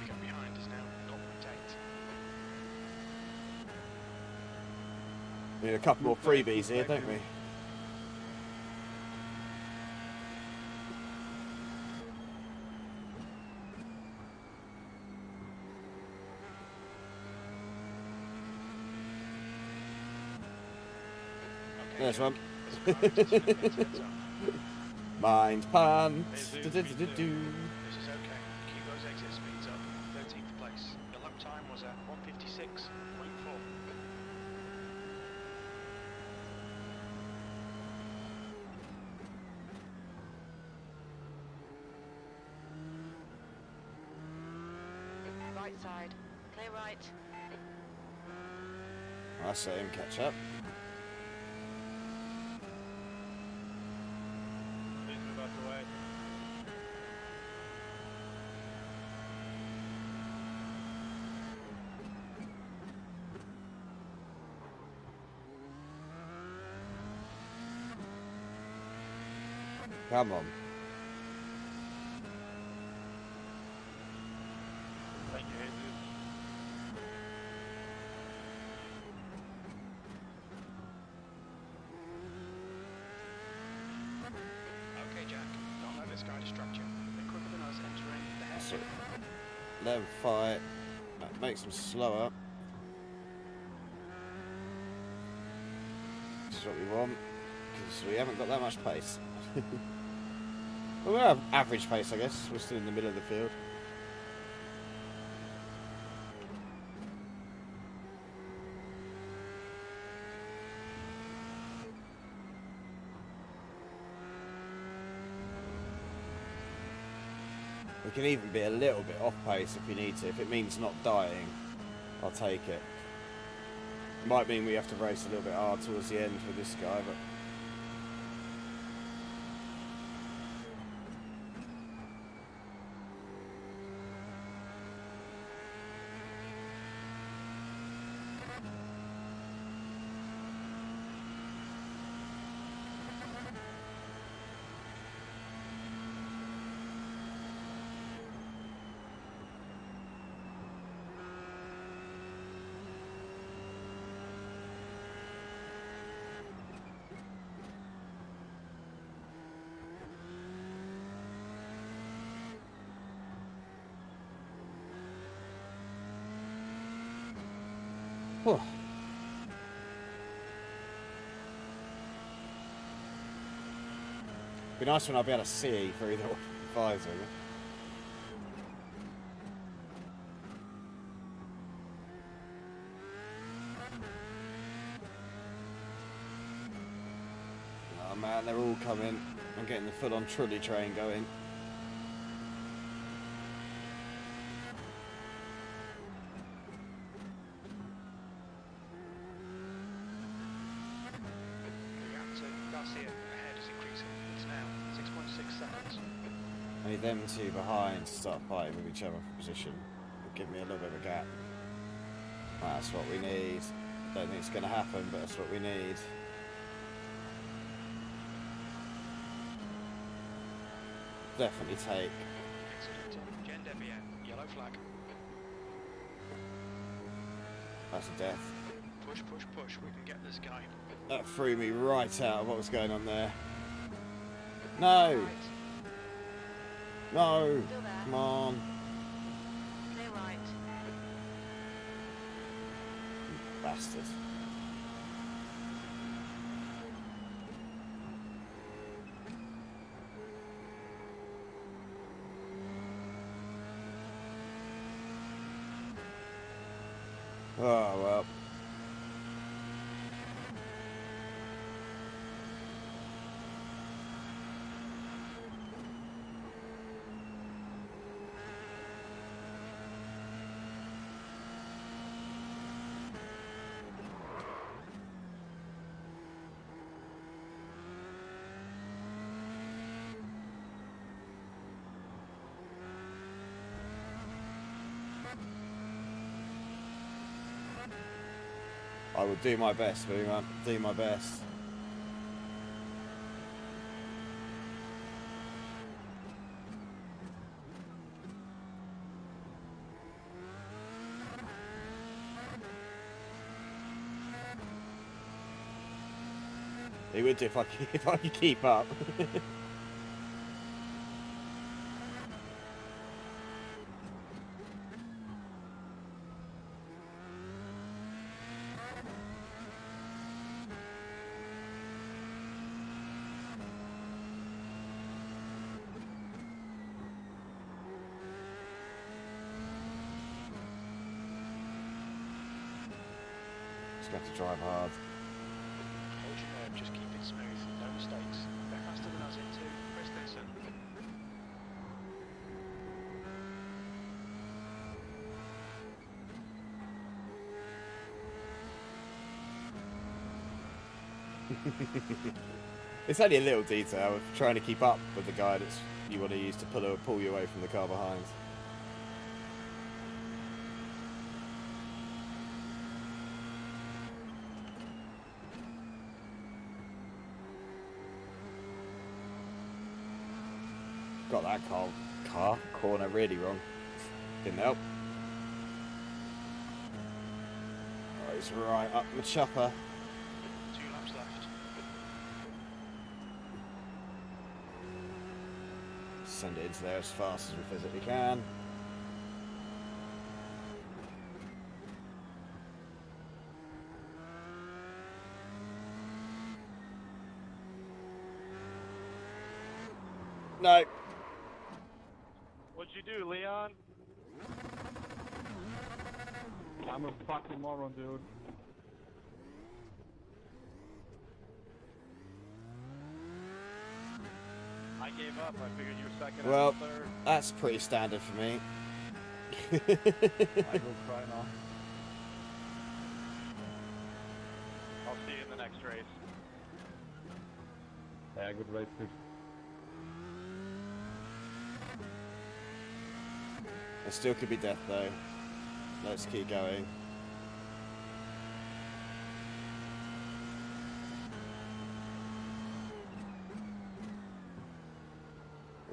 The gap behind is now 0.8. We need a couple more freebies here, don't we? There's one. There's a car incident in pits, heads up. Mind pants. This is Do-do-do-do-do. okay. Keep those exit speeds up. 13th place. The lap time was at 1:56.4. Right side. Clear right. I saw him catch up. Please move out the way. Come on. Thank you, Jesus. Okay, Jack. Don't let this guy distract you. They're quicker than us entering the hair. So, let him fight. That makes him slower. This is what we want. Because we haven't got that much pace. Well, we're average pace, I guess. We're still in the middle of the field. We can even be a little bit off pace if we need to. If it means not dying, I'll take it. It might mean we have to race a little bit hard towards the end with this guy, but Whew. Be nice when I'll be able to see through the visor. Oh man, they're all coming. I'm getting the full-on trolley train going. Garcia ahead is increasing. It's now 6.6 seconds. I need them two behind to start fighting with each other for position. Give me a little bit of a gap. That's what we need. Don't think it's going to happen, but that's what we need. Definitely take. Incident on Gen Debian. Yellow flag. That's a death. Push, push, push. We can get this guy. That threw me right out of what was going on there. No! Right. No! Still there. Come on. Clear right. Bastard. Oh, well. I will do my best, Boomer. Do my best. He would do if I could keep up. Just got to drive hard. Hold your nerve, just keep it smooth. No mistakes. They're faster than us into Christensen. It's only a little detail of trying to keep up with the guy that's you want to use to pull you away from the car behind. Got that car corner really wrong. Didn't help. Oh, he's right up the chopper. 2 laps left. Send it into there as fast as we physically can. No. What'd you do, Leon? I'm a fucking moron, dude. I gave up. I figured you were second Well, and third. that's pretty standard for me. I go cry now. I'll see you in the next race. Yeah, good race, dude. There still could be death though. Let's keep going.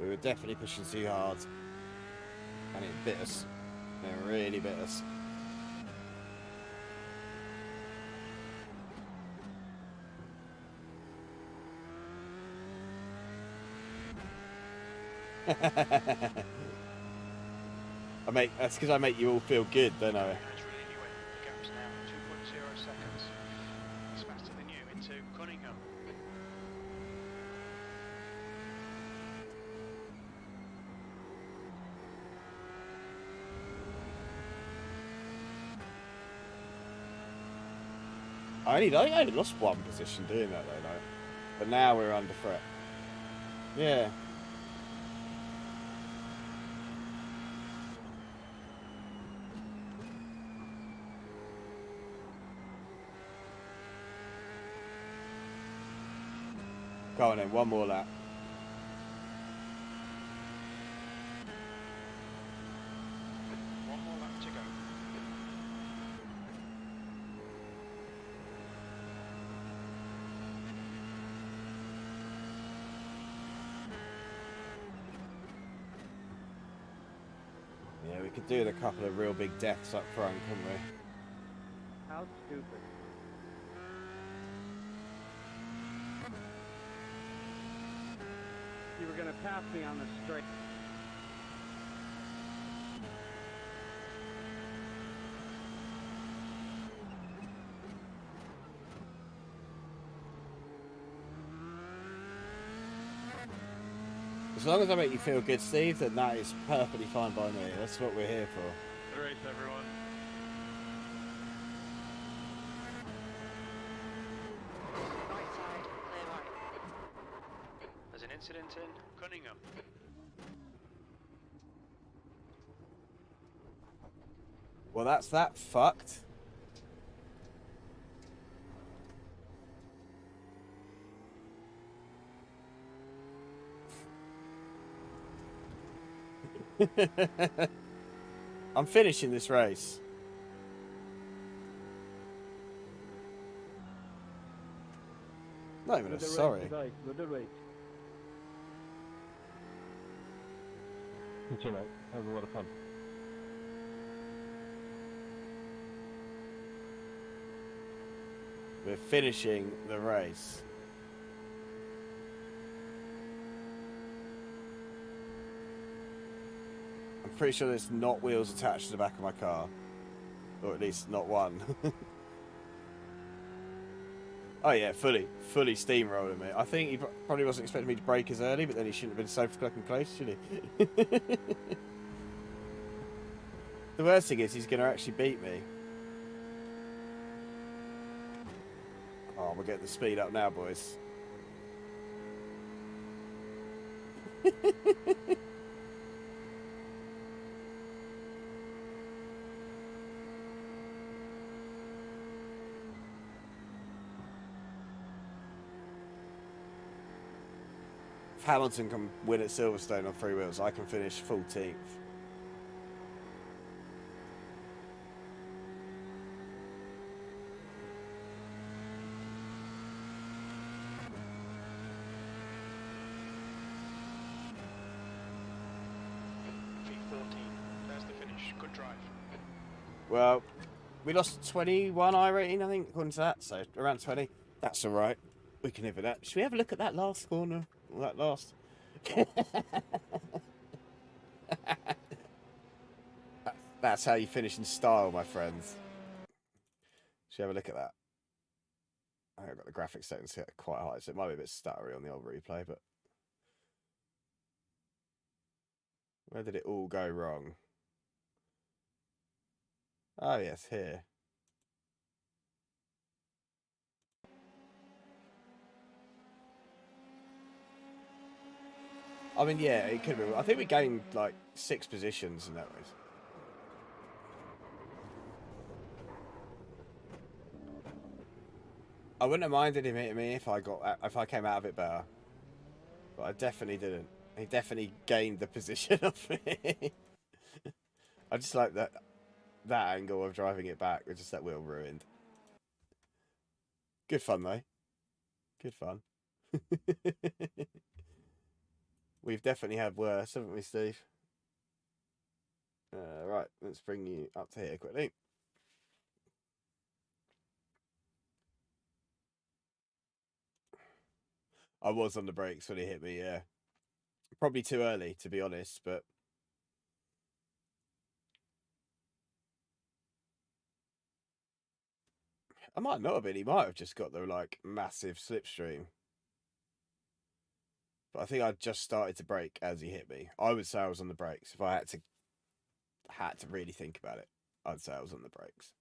We were definitely pushing too hard. And it bit us. It really bit us. That's because I make you all feel good, don't I? That's really anyway. The gap's now I only lost one position doing that though, like. But now we're under threat. Yeah. Go on then, one more lap. One more lap to go. Yeah, we could do with a couple of real big deaths up front, couldn't we? How stupid. You were gonna pass me on the straight. As long as I make you feel good, Steve, then that is perfectly fine by me. That's what we're here for. Good race, everyone. Right side, clear right. There's an incident in Cunningham. Well, that's that fucked. I'm finishing this race. Not even a sorry. With the race. It's alright. Have a lot of fun. We're finishing the race. I'm pretty sure there's not wheels attached to the back of my car. Or at least not one. Oh yeah, fully steamrolling me. I think he probably wasn't expecting me to brake as early, but then he shouldn't have been so fucking close, should he? The worst thing is he's going to actually beat me. Oh, we're getting the speed up now, boys. If Hamilton can win at Silverstone on 3 wheels, I can finish 14th. V14. There's the finish. Good drive. Well, we lost 21 I rating, I think, according to that. So around 20. That's all right. We can live with that. Should we have a look at that last corner? Or that last? That's how you finish in style, my friends. Should we have a look at that? I think I've got the graphics settings set quite high, so it might be a bit stuttery on the old replay, but where did it all go wrong? Oh yes, here. I mean, yeah, it could have been. I think we gained like 6 positions in that race. I wouldn't have minded him hitting me if I came out of it better, but I definitely didn't. He definitely gained the position off me. I just like that angle of driving it back with just that wheel ruined. Good fun though. Good fun. We've definitely had worse, haven't we, Steve? Right, let's bring you up to here quickly. I was on the brakes when he hit me, yeah. Probably too early, to be honest, but I might not have been. He might have just got the like massive slipstream. But I think I just started to brake as he hit me. I would say I was on the brakes. If I had to really think about it, I'd say I was on the brakes.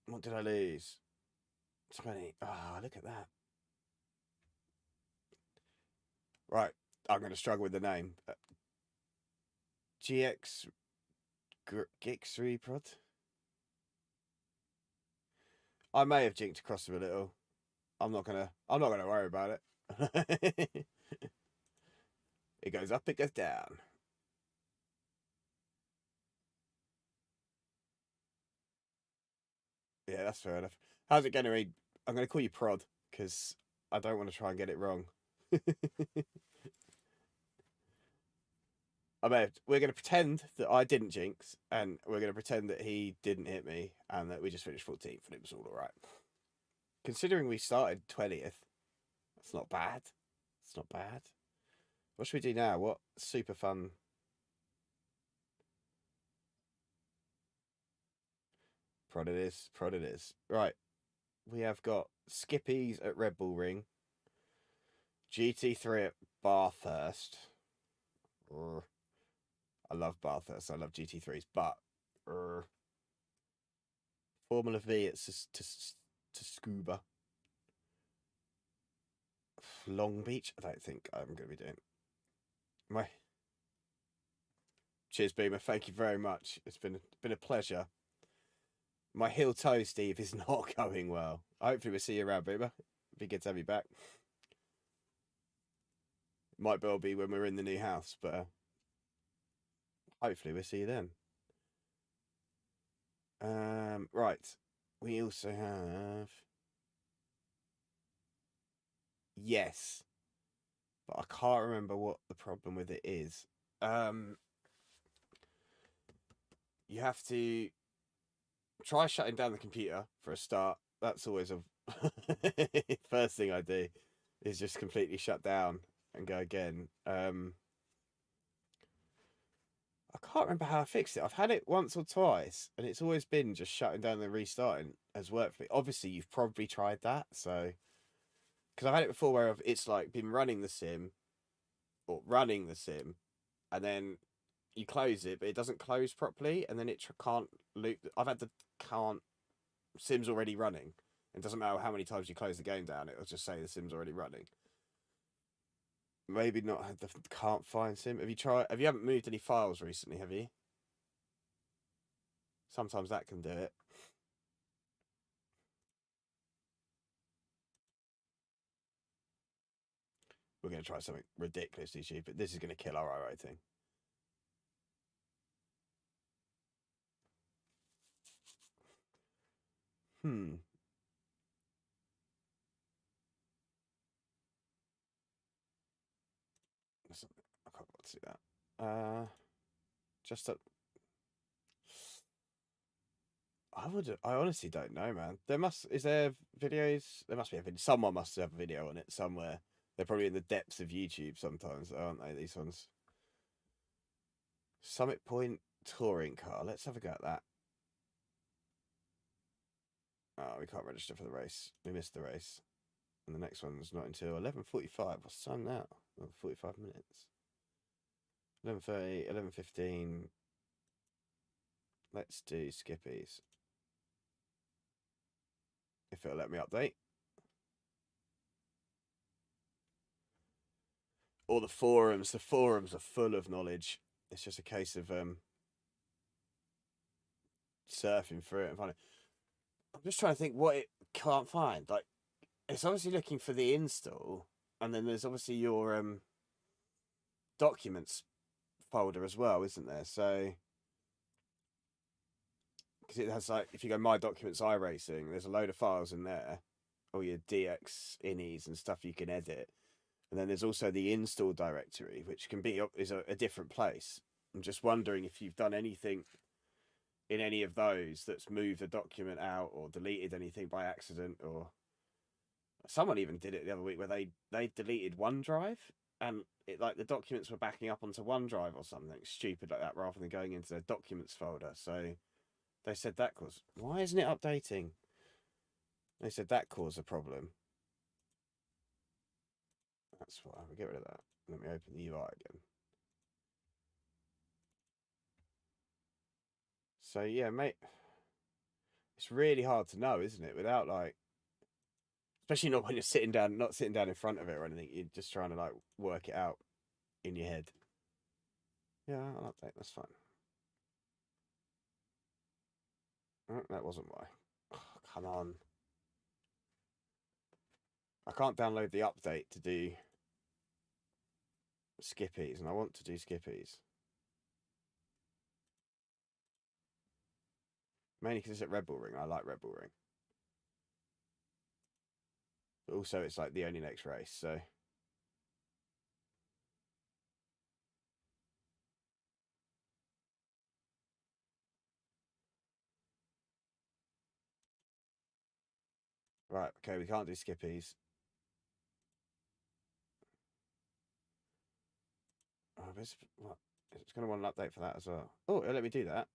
What did I lose? 20. Ah, look at that. Right, I'm going to struggle with the name. GX Gix Prod. I may have jinked across him a little. I'm not gonna worry about it. It goes up, it goes down. Yeah, that's fair enough. How's it going to read? I'm going to call you Prod because I don't want to try and get it wrong. We're going to pretend that I didn't jinx, and we're going to pretend that he didn't hit me, and that we just finished 14th, and it was all right. Considering we started 20th, that's not bad. It's not bad. What should we do now? What super fun? Prod it is. Prod it is. Right. We have got Skippies at Red Bull Ring. GT3 at Bathurst. I love Bathurst. I love GT3s, but Formula V at Scuba. Long Beach. I don't think I'm going to be doing. Cheers, Beamer. Thank you very much. It's been a pleasure. My heel toe, Steve, is not going well. Hopefully we'll see you around, Beamer. It'd be good to have you back. Might well be when we're in the new house, but hopefully we'll see you then. Right. We also have... Yes. But I can't remember what the problem with it is. You have to try shutting down the computer for a start. That's always a first thing I do is just completely shut down and go again. I can't remember how I fixed it. I've had it once or twice, and it's always been just shutting down and restarting has worked for me. Obviously, you've probably tried that, so because I've had it before where it's like been running the sim, and then you close it, but it doesn't close properly, and then it can't loop. I've had the sim's already running. It doesn't matter how many times you close the game down; it'll just say the sim's already running. Maybe not had the can't find sim. Have you tried? Have you haven't moved any files recently? Have you? Sometimes that can do it. We're going to try something ridiculously cheap, but this is going to kill our rating. I can't see that. Just a. I honestly don't know, man. Is there videos? There must be a video. Someone must have a video on it somewhere. They're probably in the depths of YouTube sometimes, aren't they? These ones. Summit Point touring car. Let's have a go at that. Oh, we can't register for the race. We missed the race. And the next one's not until 11:45. What's the time now? 45 minutes. 11:30, 11:15. Let's do Skippies. If it'll let me update. Or the forums. The forums are full of knowledge. It's just a case of surfing through it and finding. I'm just trying to think what it can't find. Like, it's obviously looking for the install, and then there's obviously your documents folder as well, isn't there? So, because it has like, if you go My Documents iRacing, there's a load of files in there, all your DX innies and stuff you can edit, and then there's also the install directory, which can be is a different place. I'm just wondering if you've done anything in any of those that's moved a document out or deleted anything by accident, or someone even did it the other week where they deleted OneDrive and it like the documents were backing up onto OneDrive or something stupid like that rather than going into their documents folder. So they said that caused. Why isn't it updating? They said that caused a problem. That's why we get rid of that. Let me open the UI again. So yeah, mate. It's really hard to know, isn't it? Without like, especially not when you're sitting down, not sitting down in front of it or anything. You're just trying to like work it out in your head. Yeah, I'll update. That's fine. Oh, that wasn't why. Oh, come on. I can't download the update to do skippies, and I want to do skippies. Mainly because it's at Red Bull Ring. I like Red Bull Ring. But also, it's like the only next race, so. Right, okay, we can't do skippies. Oh, what? It's going to want an update for that as well. Oh, it'll let me do that.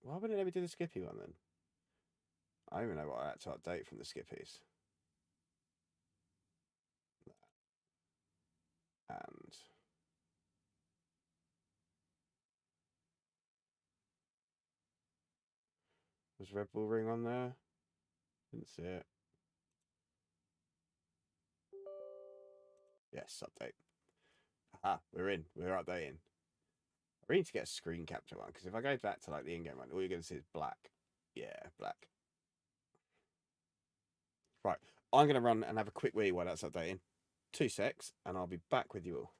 Why wouldn't it let me do the skippy one then? I don't even know what I had to update from the skippies. And was Red Bull Ring on there? Didn't see it. Yes, update. Ah, we're in. We're updating. I need to get a screen capture one because if I go back to like the in-game one, all you're going to see is black. Yeah, black. Right, I'm going to run and have a quick wee while that's updating. 2 secs, and I'll be back with you all.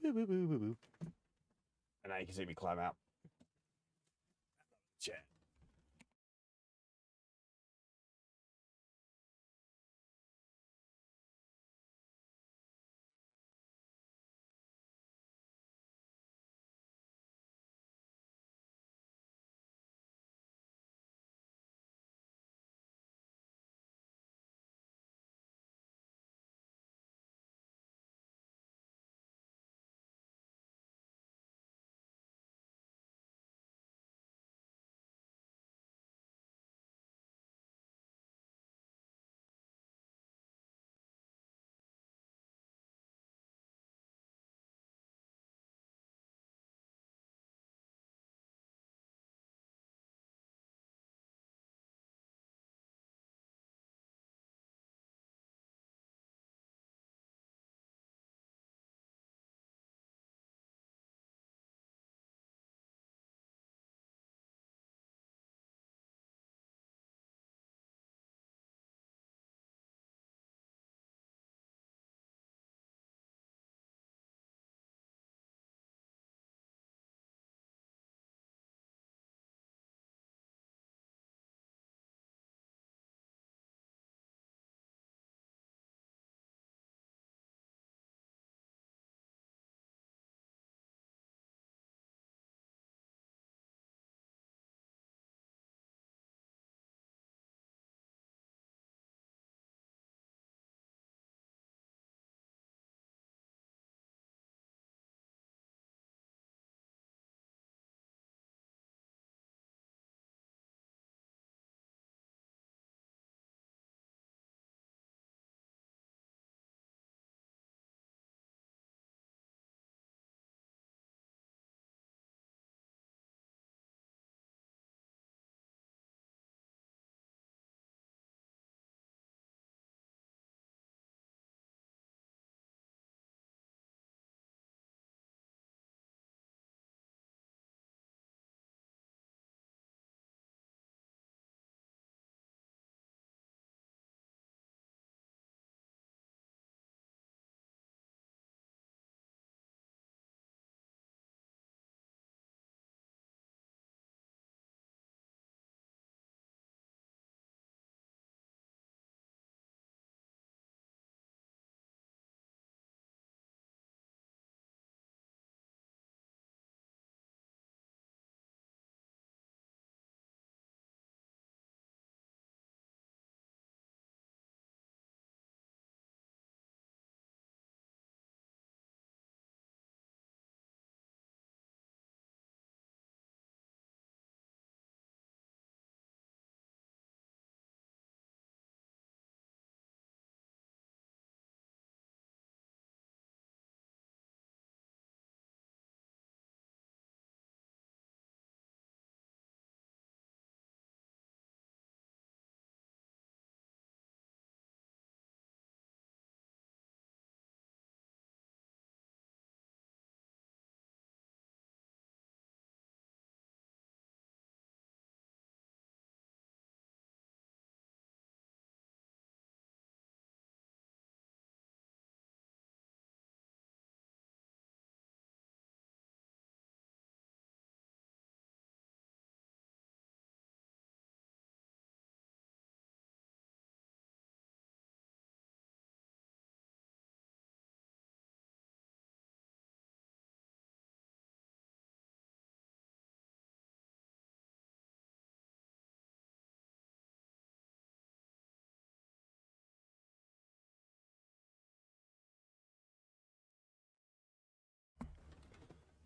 Woo, woo, woo, woo, woo. And now you can see me climb out. Chair.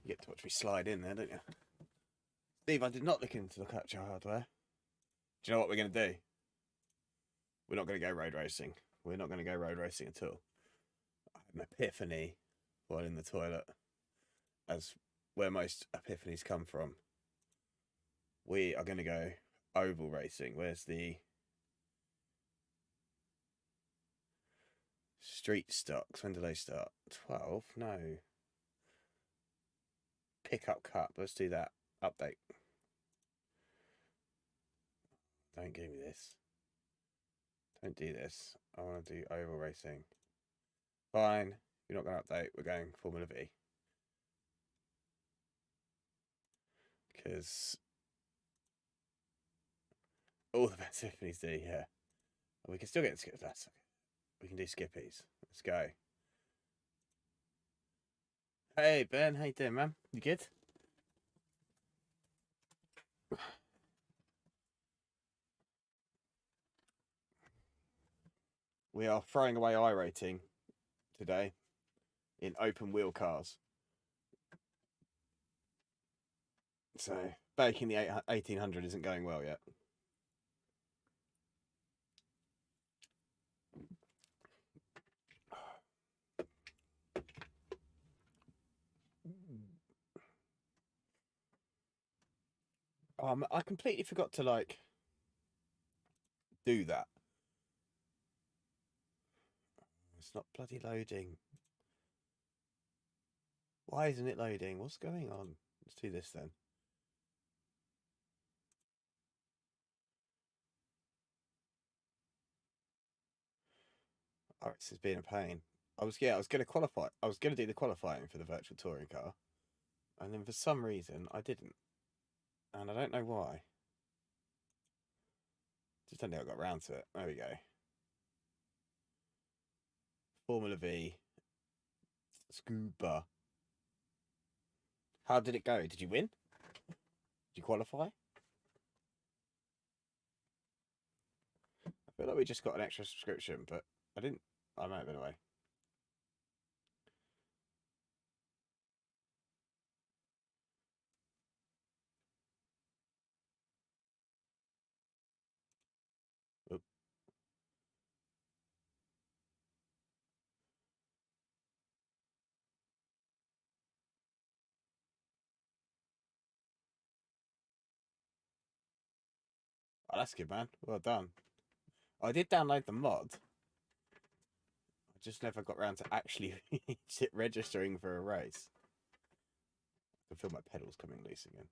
You get to watch me slide in there, don't you? Steve, I did not look into the capture hardware. Do you know what we're going to do? We're not going to go road racing. We're not going to go road racing at all. I had an epiphany while in the toilet, as where most epiphanies come from. We are going to go oval racing. Where's the street stocks? When do they start? 12? No. Pickup cup. Let's do that. Update. Don't give me this. Don't do this. I want to do oval racing. Fine. You're not going to update. We're going Formula V. Because all the best epiphanies do, yeah. We can still get skips. That's okay. We can do skippies. Let's go. Hey Ben, how you doing, man? You good? We are throwing away iRating today in open wheel cars. So baking the 1800 isn't going well yet. I completely forgot to like do that. It's not bloody loading. Why isn't it loading? What's going on? Let's do this then. Oh, this is being a pain. I was going to qualify. I was going to do the qualifying for the virtual touring car, and then for some reason I didn't, and I don't know why. Just don't think I got around to it. There we go. Formula V. Scuba. How did it go? Did you win? Did you qualify? I feel like we just got an extra subscription, but I didn't. I might have been away. Oop. Oh, that's good, man. Well done. I did download the mod. I just never got around to actually registering for a race. I can feel my pedals coming loose again.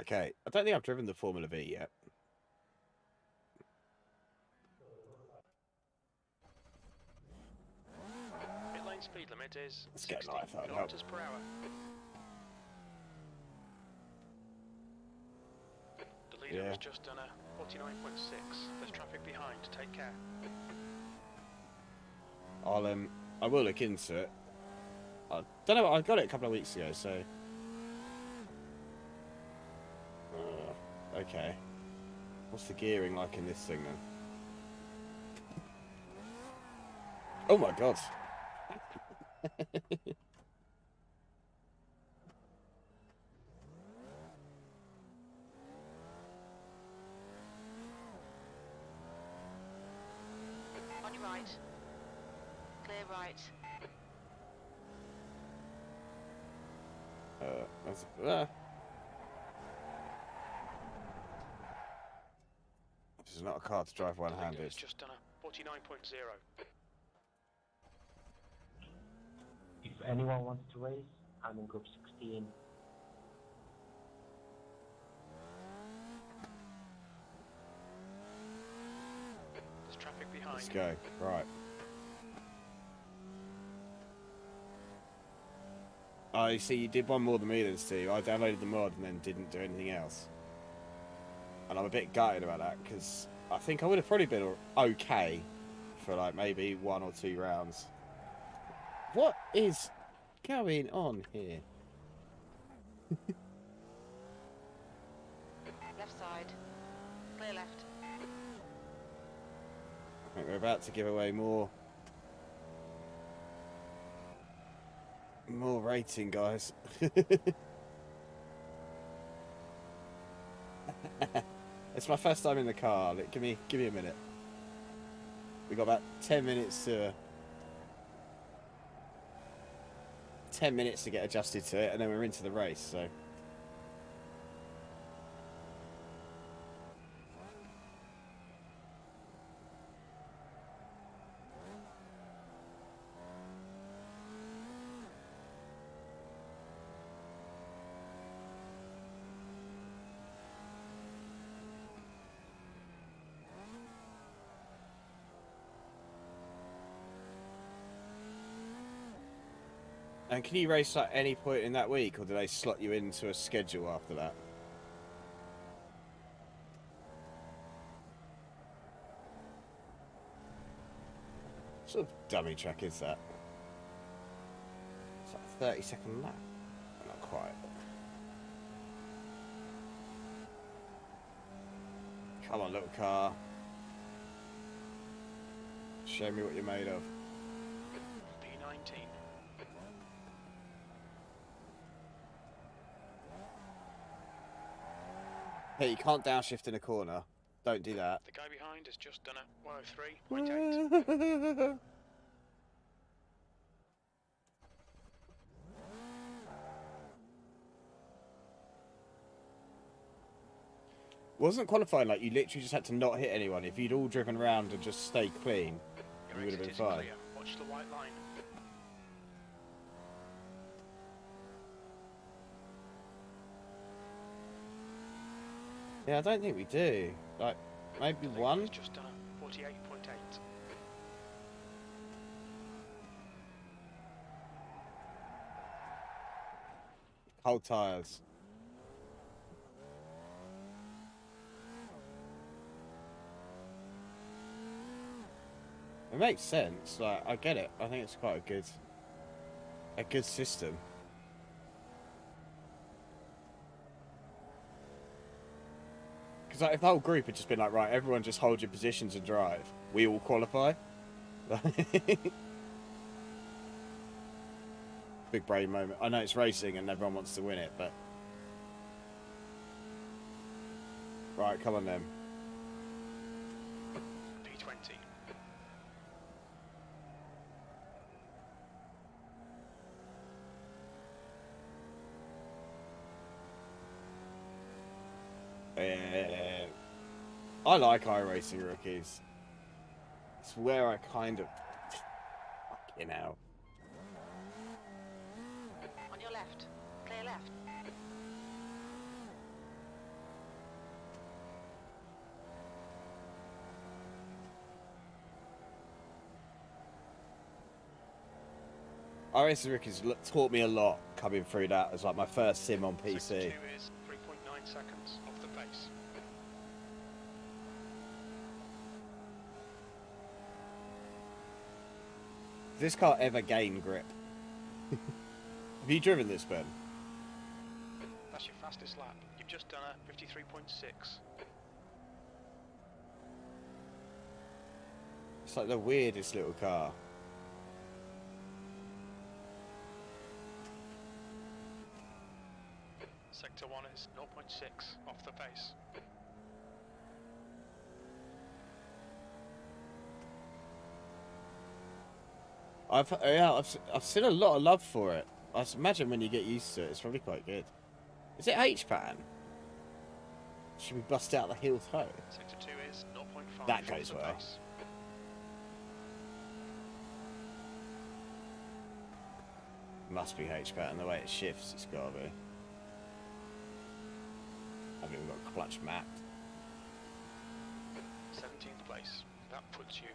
Okay, I don't think I've driven the Formula V yet. Pit lane speed limit is Let's get 60 live, that'll help. kilometers per hour. The leader has just done a 49.6. There's traffic behind. Take care. I will look into it. I don't know. I got it a couple of weeks ago, so. Okay. What's the gearing like in this thing then? Oh my god. On your right. Clear right. This is not a car to drive The leader one-handed. has just done a 49.0. If anyone wants to race, I'm in group 16. There's traffic behind. Let's go. Right. Oh, you see, you did one more than me then, Steve. I downloaded the mod and then didn't do anything else. And I'm a bit gutted about that, because I think I would have probably been okay for like maybe 1 or 2 rounds. What is going on here? Left side. Clear left. I think we're about to give away more rating, guys. It's my first time in the car. Give me a minute. We got about 10 minutes to get adjusted to it, and then we're into the race. So. And can you race at any point in that week, or do they slot you into a schedule after that? What sort of dummy track is that? It's like a 30-second lap. Not quite. Come on, little car. Show me what you're made of. P19. Hey, you can't downshift in a corner. Don't do that. The guy behind has just done a 103.8. Wasn't qualifying like you literally just had to not hit anyone. If you'd all driven around and just stayed clean, Your you would have exit been is fine. clear. Watch the white line. Yeah, I don't think we do. Like, maybe The leader one? has just done a 48.8. Cold tyres. It makes sense. Like, I get it. I think it's quite a good system. Because like, if the whole group had just been like, right, everyone just hold your positions and drive, we all qualify. Big brain moment. I know it's racing and everyone wants to win it, but right, come on then. P20. I like iRacing rookies. It's where I kind of fucking hell. On your left. Clear left. iRacing rookies taught me a lot coming through that as like my first sim on Sector PC. 2 is 3.9 seconds off the pace. Does this car ever gain grip? Have you driven this, Ben? That's your fastest lap. You've just done a 53.6. It's like the weirdest little car. Sector 1 is 0.6 off the pace. I've seen a lot of love for it. I imagine when you get used to it, it's probably quite good. Is it H-Pan? Should we bust out the heel toe? Sector 2 is 0.5 That off goes the well. pace. Must be H-Pan. The way it shifts, it's gotta be. I haven't even got clutch mapped. 17th place. That puts you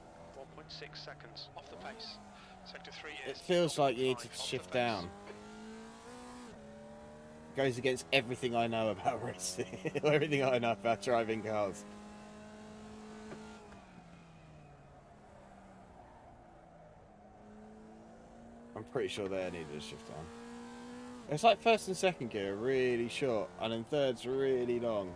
1.6 seconds off the pace. Sector 3 is It feels like you need 0.5 to off the shift pace. down. Goes against everything I know about racing, everything I know about driving cars. I'm pretty sure they needed a shift down. It's like first and second gear are really short, and then third's really long.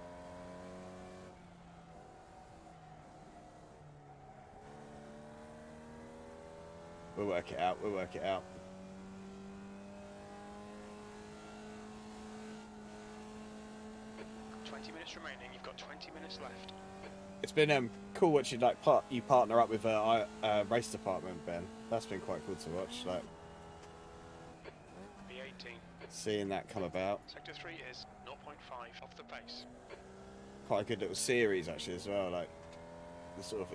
We'll work it out, we'll work it out. Remaining. You've got 20 minutes left. It's been cool watching like you partner up with race department, Ben. That's been quite cool to watch. Like B18. Seeing that come about. Sector 3 is 0.5 off the pace. Quite a good little series actually as well. Like the sort of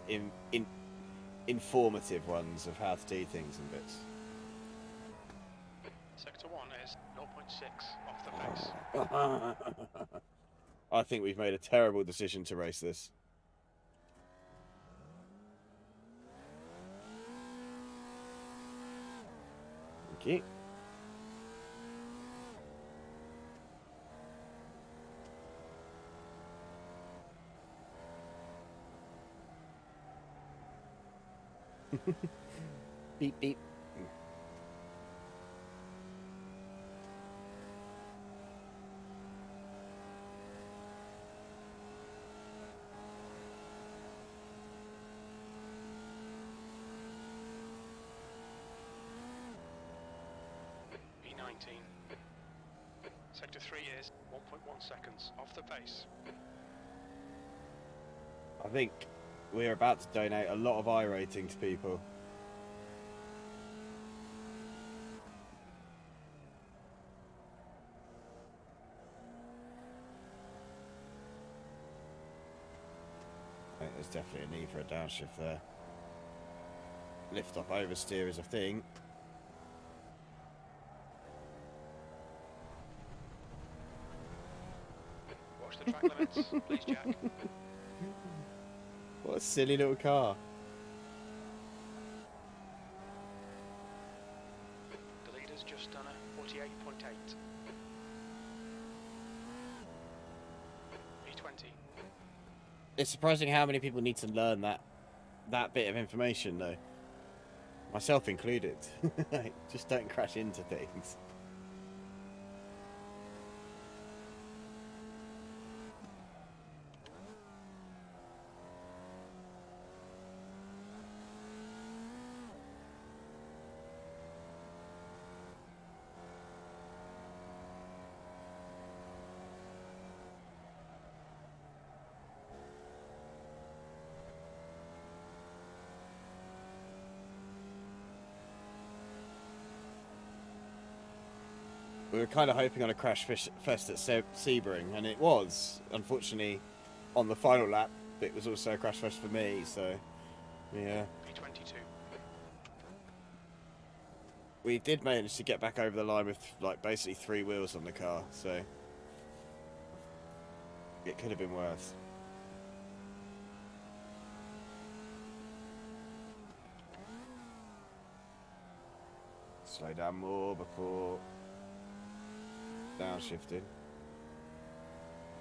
informative ones of how to do things and bits. Sector 1 is 0.6 off the pace. I think we've made a terrible decision to race this. Thank you. Beep beep. B19. Sector 3 is 1.1 seconds off the pace. I think we're about to donate a lot of iRating to people. I think there's definitely a need for a downshift there. Lift off oversteer is a thing. Watch the track limits, please, Jack. What a silly little car. The leader's just done a 48.8. B20. It's surprising how many people need to learn that bit of information though. Myself included. Just don't crash into things. We were kind of hoping on a crash fest at Sebring, and it was. Unfortunately, on the final lap, it was also a crash fest for me, so, yeah. B22. We did manage to get back over the line with, like, basically 3 wheels on the car, so it could have been worse. Slow down more before downshifting.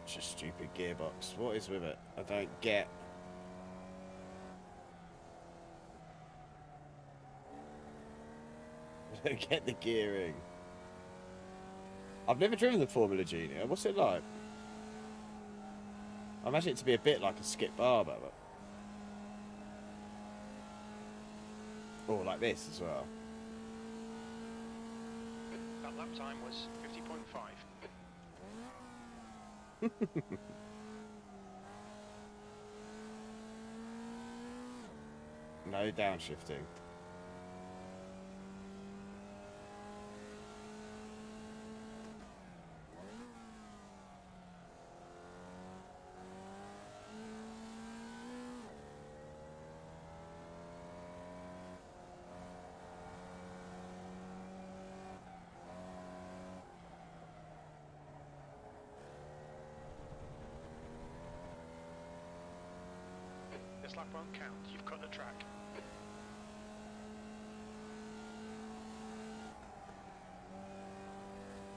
It's a stupid gearbox. What is with it? I don't get. I don't get the gearing. I've never driven the Formula Junior. What's it like? I imagine it to be a bit like a Skip Barber, but or like this as well. That lap time was 50.5. No downshifting. This lap won't count. You've cut the track.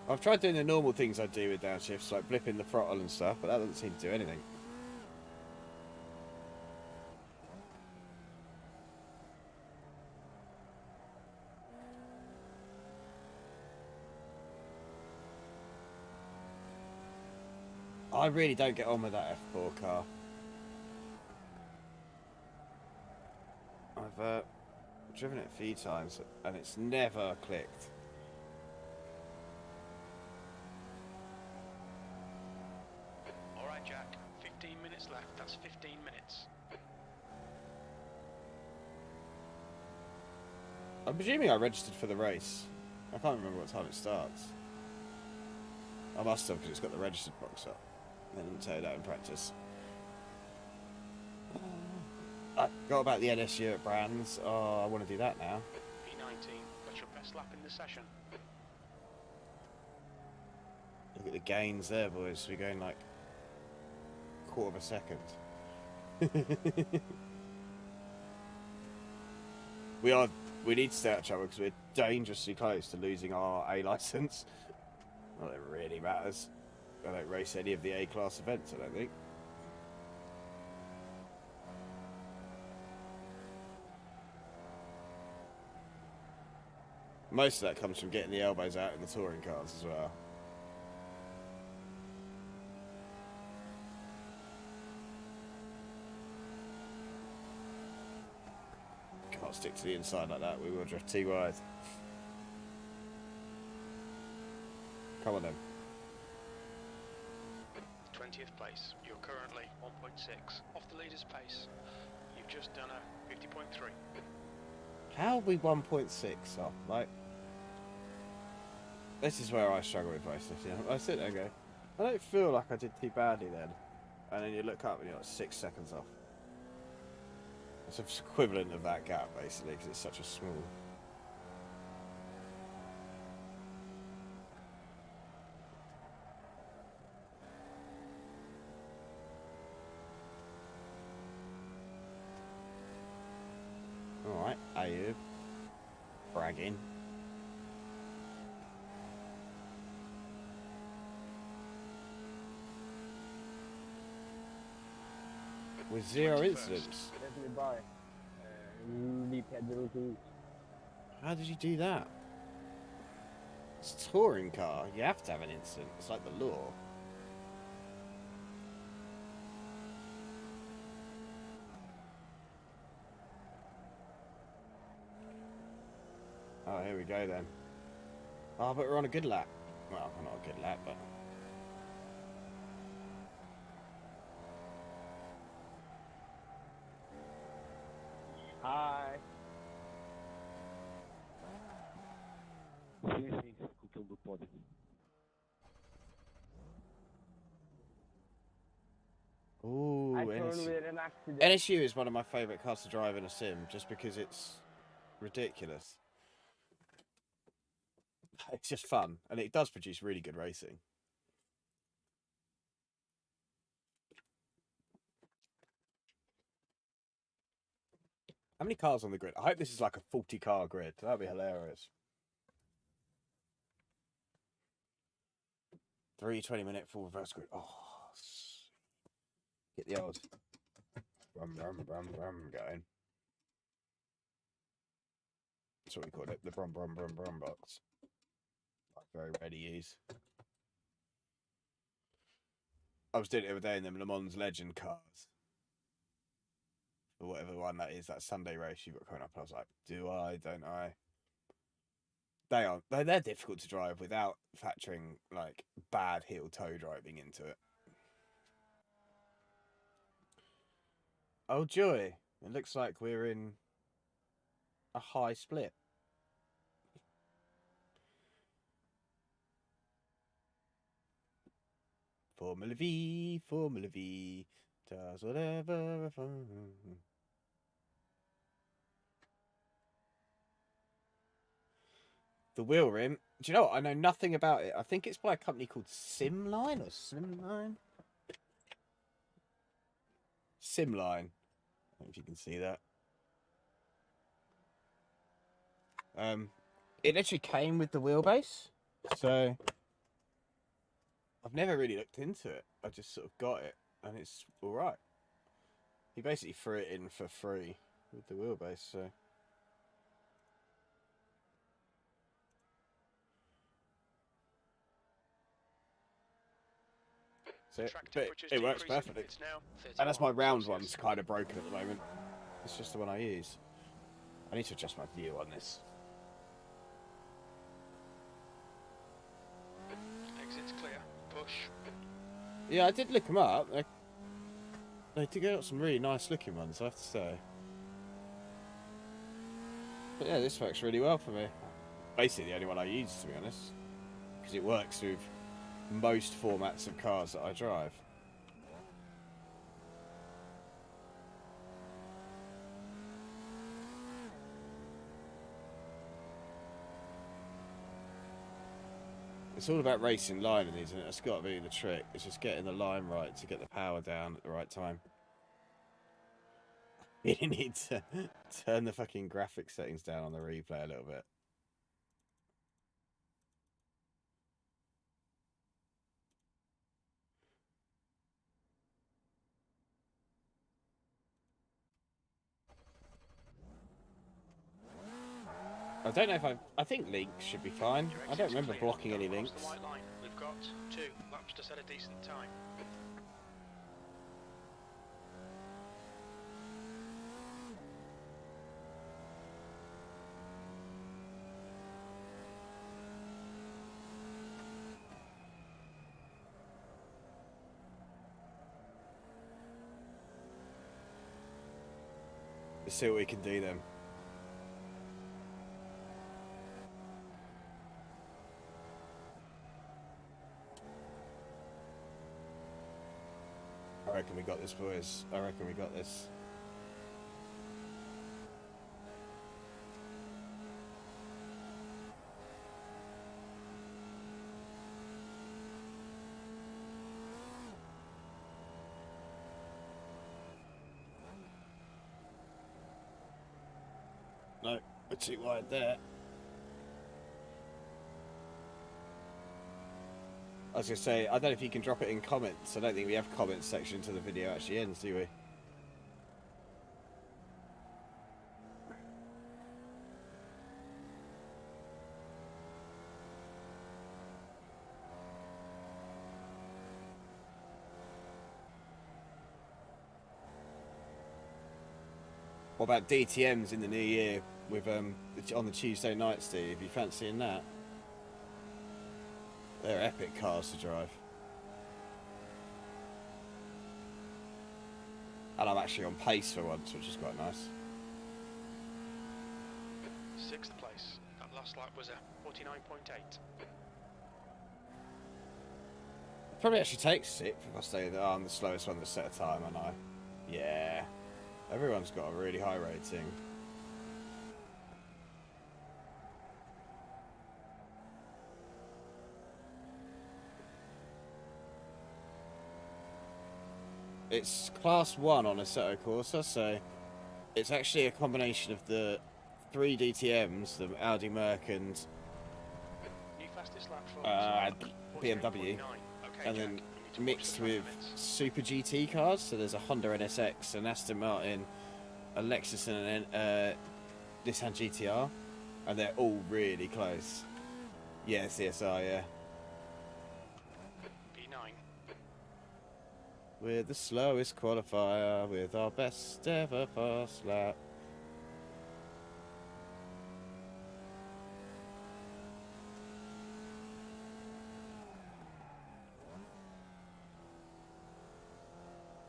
I've tried doing the normal things I do with downshifts, like blipping the throttle and stuff, but that doesn't seem to do anything. I really don't get on with that F4 car. I've driven it a few times and it's never clicked. All right, Jack. 15 minutes left. That's 15 minutes. I'm presuming I registered for the race. I can't remember what time it starts. I must have, because it's got the registered box up. They didn't tell you that in practice. I got about the NSU at Brands. Oh, I want to do that now. P19. That's your best lap in the session. Look at the gains there, boys. We're going like a quarter of a second. We need to stay at each other because we're dangerously close to losing our A license. Not that it really matters. I don't race any of the A-class events, I don't think. Most of that comes from getting the elbows out in the touring cars as well. Can't stick to the inside like that, we will drift too wide. Come on then. 20th place. You're currently 1.6 off the leader's pace. You've just done a 50.3. How are we 1.6 off? Like, this is where I struggle with most of it. I sit there and go, I don't feel like I did too badly then. And then you look up and you're like 6 seconds off. It's equivalent of that gap, basically, because it's such a small... Alright, Ayub. Bragging. With 0 incidents. Definitely buy. Leap at the route. How did you do that? It's a touring car. You have to have an incident. It's like the law. Oh, here we go then. Oh, but we're on a good lap. Well, not a good lap, but... Hi. Sim, sim, com aquilo do pódio. Ooh, I turned NSU. with an accident. NSU is one of my favourite cars to drive in a sim, just because it's ridiculous. It's just fun, and it does produce really good racing. How many cars on the grid? I hope this is like a 40-car grid. That'd be hilarious. 3 20-minute full reverse grid. Oh, get the old rum going. That's what we call it, the brum box. Like very ready use. I was doing it the other day in them Le Mans Legend cars. Or whatever one that is, that Sunday race you've got coming up. I was like, do I, don't I? They're difficult to drive without factoring like bad heel toe driving into it. Oh joy. It looks like we're in a high split. Formula V, does whatever. The wheel rim. Do you know what? I know nothing about it. I think it's by a company called Simline or Slimline. Simline. I don't know if you can see that. It actually came with the wheelbase, so I've never really looked into it. I just sort of got it, and it's all right. He basically threw it in for free with the wheelbase, so. That's it. Track But temperature's it works decreasing. perfectly. It's now 31 And that's my round Celsius. one's kind of broken at the moment. It's just the one I use. I need to adjust my view on this. Exit's clear. Push. Yeah, I did look them up. They did get some really nice looking ones, I have to say. But yeah, this works really well for me. Basically the only one I use, to be honest. Because it works with most formats of cars that I drive. It's all about racing line in these, and that's got to be the trick. It's just getting the line right to get the power down at the right time. You need to turn the fucking graphic settings down on the replay a little bit. I don't know if I think links should be fine. Your I don't exit's remember clear. blocking any Don't cross links. the white line. We've got 2 laps to set a decent time. Let's see what we can do then. I reckon we got this, boys. I reckon we got this. No, we're too wide there. I was going to say, I don't know if you can drop it in comments. I don't think we have comments section to the video actually ends, do we? What about DTMs in the new year with on the Tuesday night, Steve? You fancying that? They're epic cars to drive. And I'm actually on pace for once, which is quite nice. 6th place. That last lap was a 49.8. Probably actually takes 6th if I say that I'm the slowest one to set a time, aren't I? Yeah. Everyone's got a really high rating. It's class 1 on Assetto Corsa, so it's actually a combination of the 3 DTMs, the Audi Merc and New fastest lap for BMW, 48.9. Okay, and then Jack, you need to watch mixed the with limits. Super GT cars. So there's a Honda NSX, an Aston Martin, a Lexus, and a Nissan GTR, and they're all really close. Yeah, CSR, yeah. B9. We're the slowest qualifier with our best ever fast lap.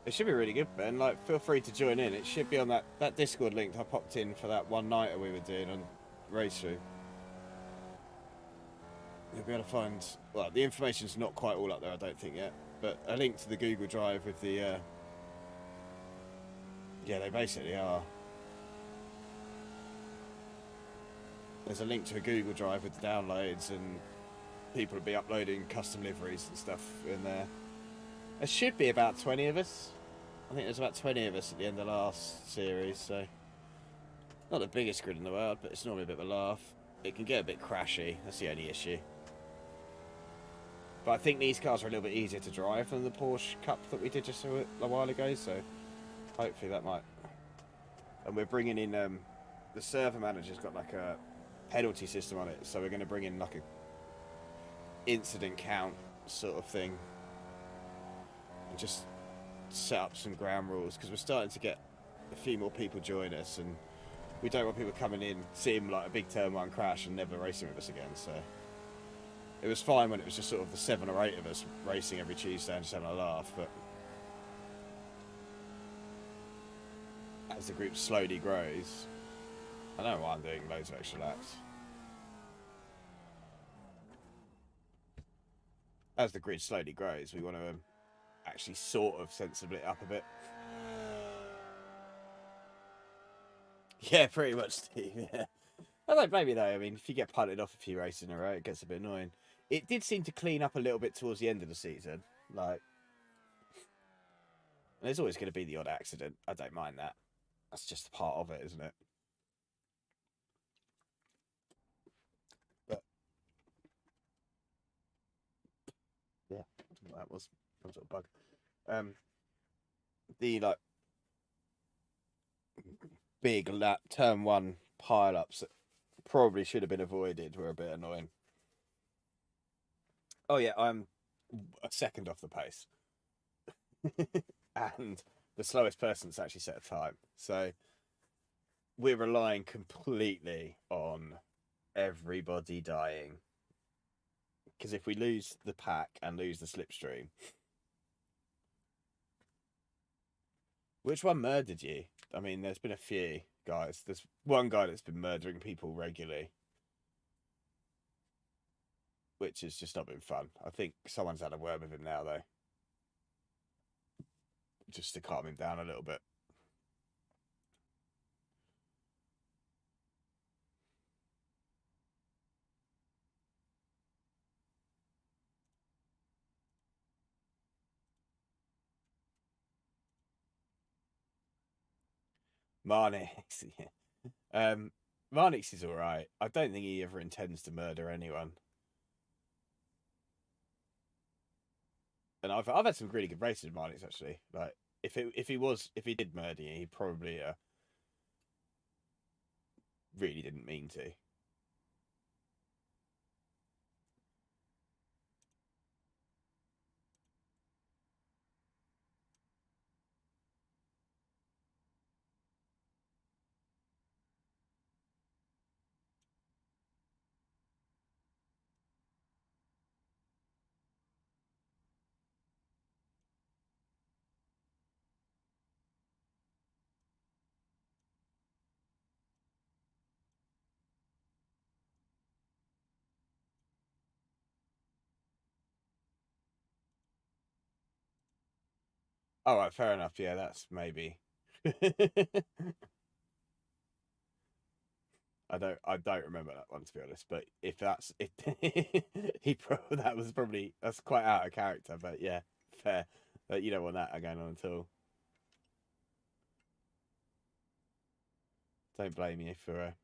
It should be really good, Ben. Like, feel free to join in. It should be on that Discord link I popped in for that one nighter we were doing on Race Room. You'll be able to find, well, the information's not quite all up there, I don't think yet, but a link to the Google Drive with the, yeah, they basically are. There's a link to a Google Drive with the downloads, and people will be uploading custom liveries and stuff in there. There should be about 20 of us. I think there's about 20 of us at the end of the last series, so not the biggest grid in the world, but it's normally a bit of a laugh. It can get a bit crashy, that's the only issue. But I think these cars are a little bit easier to drive than the Porsche Cup that we did just a while ago, so hopefully that might. And we're bringing in, the server manager's got like a penalty system on it, so we're going to bring in like a incident count sort of thing. just set up some ground rules, because we're starting to get a few more people join us, and we don't want people coming in, seeing like a big turn one crash and never racing with us again. So it was fine when it was just sort of the 7 or 8 of us racing every Tuesday and just having a laugh, but as the group slowly grows, I don't know why I'm doing loads of extra laps. As the grid slowly grows, we want to actually sort of sensibly up a bit. Yeah, pretty much, Steve. Yeah. I don't blame you though. I mean, if you get punted off a few races in a row, it gets a bit annoying. It did seem to clean up a little bit towards the end of the season. Like, there's always going to be the odd accident. I don't mind that. That's just a part of it, isn't it? But yeah, that was some sort of bug. The like big lap turn one pile-ups that probably should have been avoided were a bit annoying. Oh yeah, I'm a second off the pace. And the slowest person's actually set a time. So we're relying completely on everybody dying. Because if we lose the pack and lose the slipstream... Which one murdered you? I mean, there's been a few guys. There's one guy that's been murdering people regularly, which has just not been fun. I think someone's had a word with him now, though, just to calm him down a little bit. Marnix, yeah. Marnix is all right. I don't think he ever intends to murder anyone. And I've had some really good races with Marnix, actually. Like, if he did murder you, he probably really didn't mean to. All right, fair enough. Yeah, that's maybe. I don't remember that one, to be honest. But if that's it, that's quite out of character. But yeah, fair. But you don't want that going on at all. Don't blame you for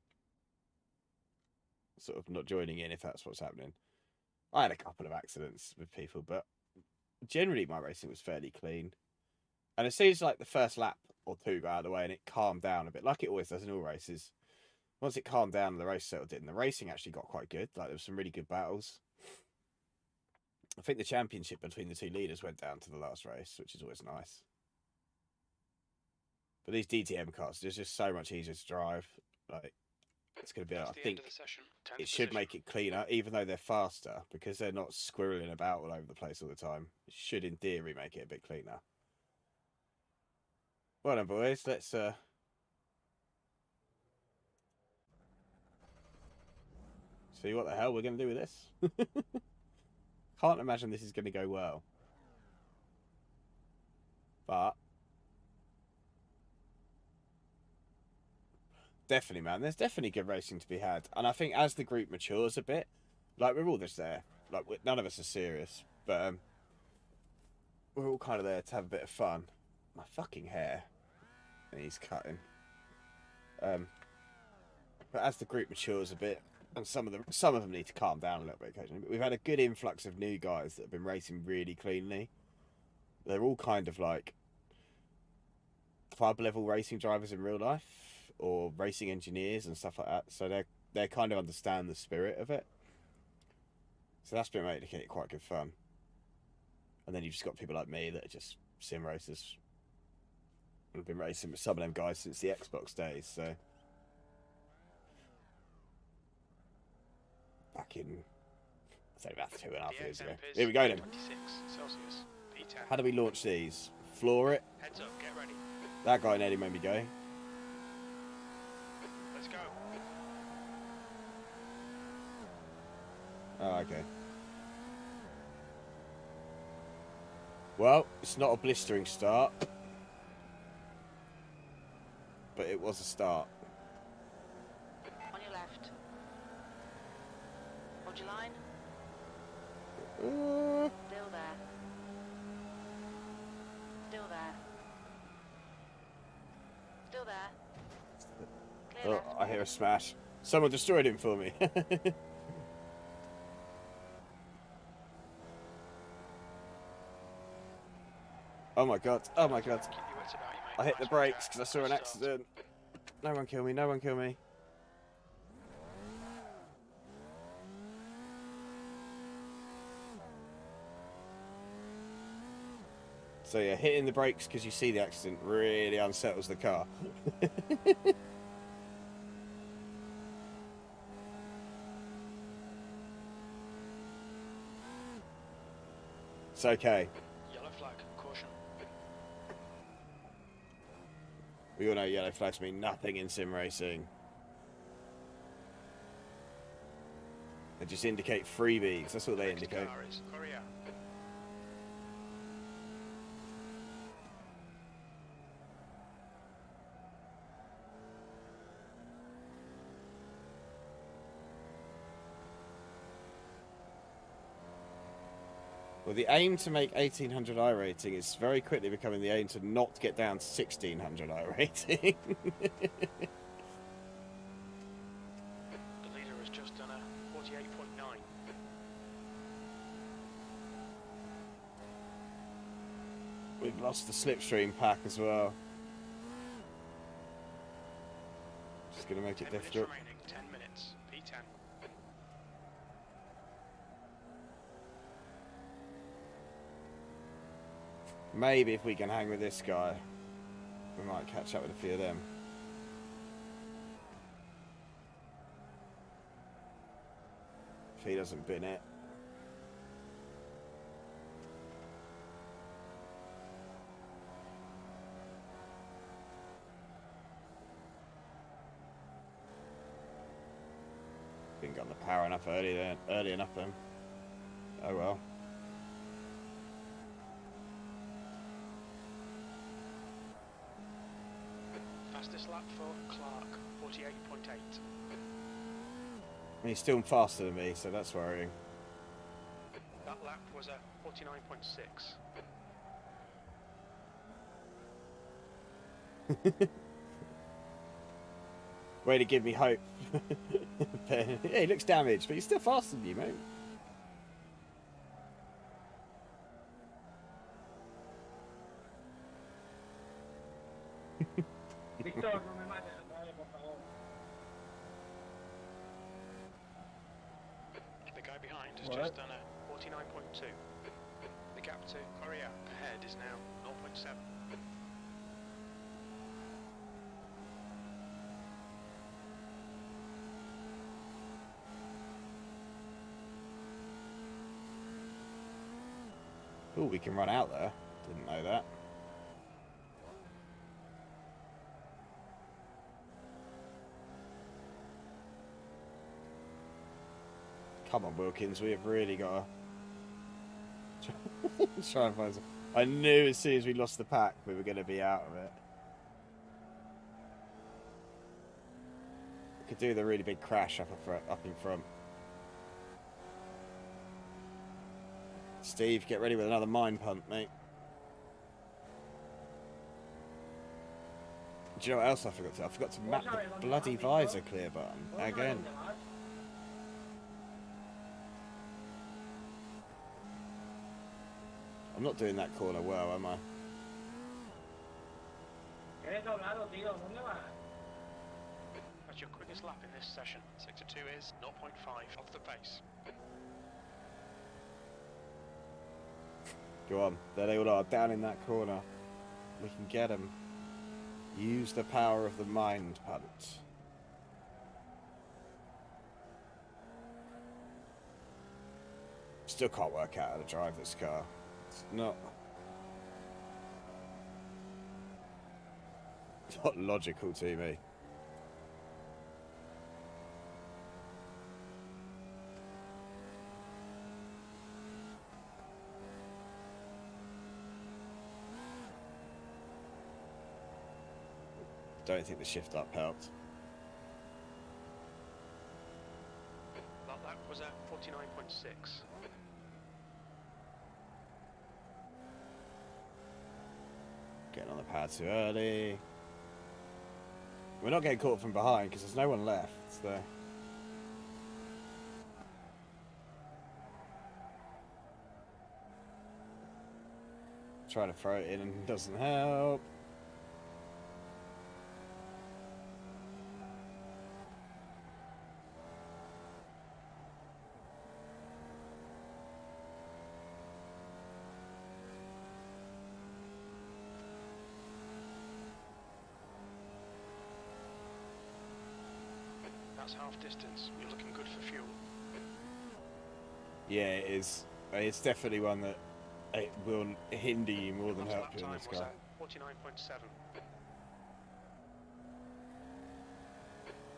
sort of not joining in if that's what's happening. I had a couple of accidents with people, but generally my racing was fairly clean. And as soon as like the first lap or two got out of the way and it calmed down a bit, like it always does in all races, once it calmed down and the race settled in, the racing actually got quite good. Like there was some really good battles. I think the championship between the two leaders went down to the last race, which is always nice. But these DTM cars, they're just so much easier to drive. Like it's going to be, I think it should make it cleaner, even though they're faster, because they're not squirreling about all over the place all the time. It should, in theory, make it a bit cleaner. Well then, boys, let's see what the hell we're going to do with this. Can't imagine this is going to go well. But definitely, man, there's definitely good racing to be had. And I think as the group matures a bit, like we're all just there. Like none of us are serious, but we're all kind of there to have a bit of fun. My fucking hair. And he's cutting. But as the group matures a bit, and some of them need to calm down a little bit occasionally. But we've had a good influx of new guys that have been racing really cleanly. They're all kind of like club level racing drivers in real life, or racing engineers and stuff like that. So they kind of understand the spirit of it. So that's been making it quite good fun. And then you've just got people like me that are just sim racers. I've been racing with some of them guys since the Xbox days, so back in, I'd say about 2.5 years ago. Here we go then. 26 Celsius. P10. How do we launch these? Floor it. Heads up, get ready. That guy nearly made me go. Let's go. Oh, okay. Well, it's not a blistering start, but it was a start. On your left. Hold your line. Still there. Still there. Still there. Clear Oh, left. I hear a smash. Someone destroyed him for me. Oh my god, oh my god. Keep your wits about you, mate. I hit the Nice one, brakes Jack. because I saw an Good start. accident. No one kill me, no one kill me. So yeah, hitting the brakes because you see the accident really unsettles the car. It's okay. Yellow flag, caution. We all know yellow flags mean nothing in sim racing. They just indicate freebies. That's what they Next indicate. car is Korea. Well, the aim to make 1800 I rating is very quickly becoming the aim to not get down to 1600 I rating. The leader has just done a 48.9. We've lost the slipstream pack as well. Just going to make it 10 minutes difficult. remaining. 10 minutes. P10. Maybe if we can hang with this guy, we might catch up with a few of them. If he doesn't bin it. Didn't got the power enough early enough then. Oh well. Fastest lap for Clark, 48.8. He's still faster than me, so that's worrying. That lap was a 49.6. Way to give me hope. Yeah, he looks damaged, but he's still faster than you, mate. Víctor, no me mates, vale, por favor. The guy behind has What? just done a 49.2. The gap to Korea ahead is now 0.7. Oh, we can run out there. Didn't know that. Come on, Wilkins, we have really got to try and find some. I knew as soon as we lost the pack, we were going to be out of it. We could do the really big crash up in front. Steve, get ready with another mine punt, mate. Do you know what else I forgot to? I forgot to map the bloody visor clear button again. I'm not doing that corner well, am I? ¿Quieres doblado, tío? ¿Dónde vas? That's your quickest lap in this session. Sector 2 is 0.5 off the pace. Go on. There they all are, down in that corner. We can get them. Use the power of the mind punt. Still can't work out how to drive this car. It's not logical to me. Don't think the shift up helped. That was at 49.6. Getting on the pad too early. We're not getting caught from behind because there's no one left. So. Trying to throw it in and doesn't help. That's half distance. You're looking good for fuel. Yeah, it is. It's definitely one that it will hinder you more than help you in this car. 49.7.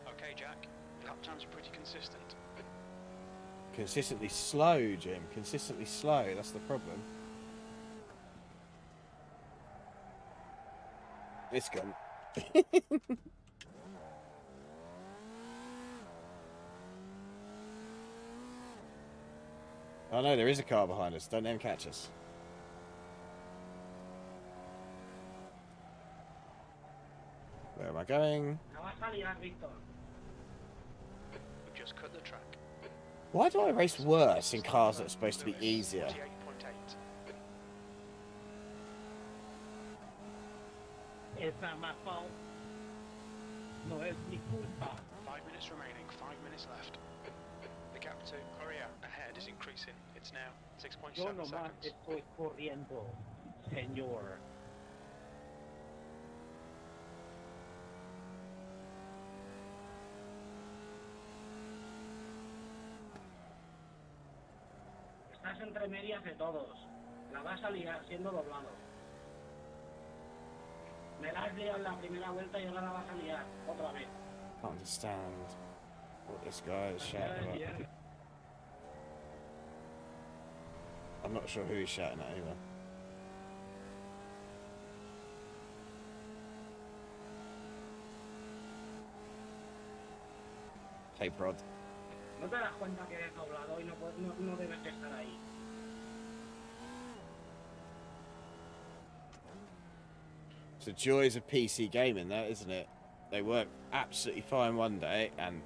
Okay, Jack. Lap times are pretty consistent. Consistently slow, Jim. Consistently slow. That's the problem. It's gone. Oh no, there is a car behind us. Don't let him catch us. Where am I going? We've just cut the track. Why do I race worse in cars that are supposed to be easier? 48.8. It's not my fault. No es mi culpa. 5 minutes remaining. 5 minutes left. The gap to Korea ahead is increasing. It's now 6.7 Yo nomás seconds. estoy corriendo, señor. Estás entre medias de todos. La vas a liar siendo doblado. Me la has liado en la primera vuelta y ahora la vas a liar otra vez. I can't understand what this guy is shouting about. I'm not sure who he's shouting at either. Hey, Prod. ¿No te das cuenta que eres doblado y no debes de estar ahí? It's the joys of PC gaming, that isn't it? They work absolutely fine one day and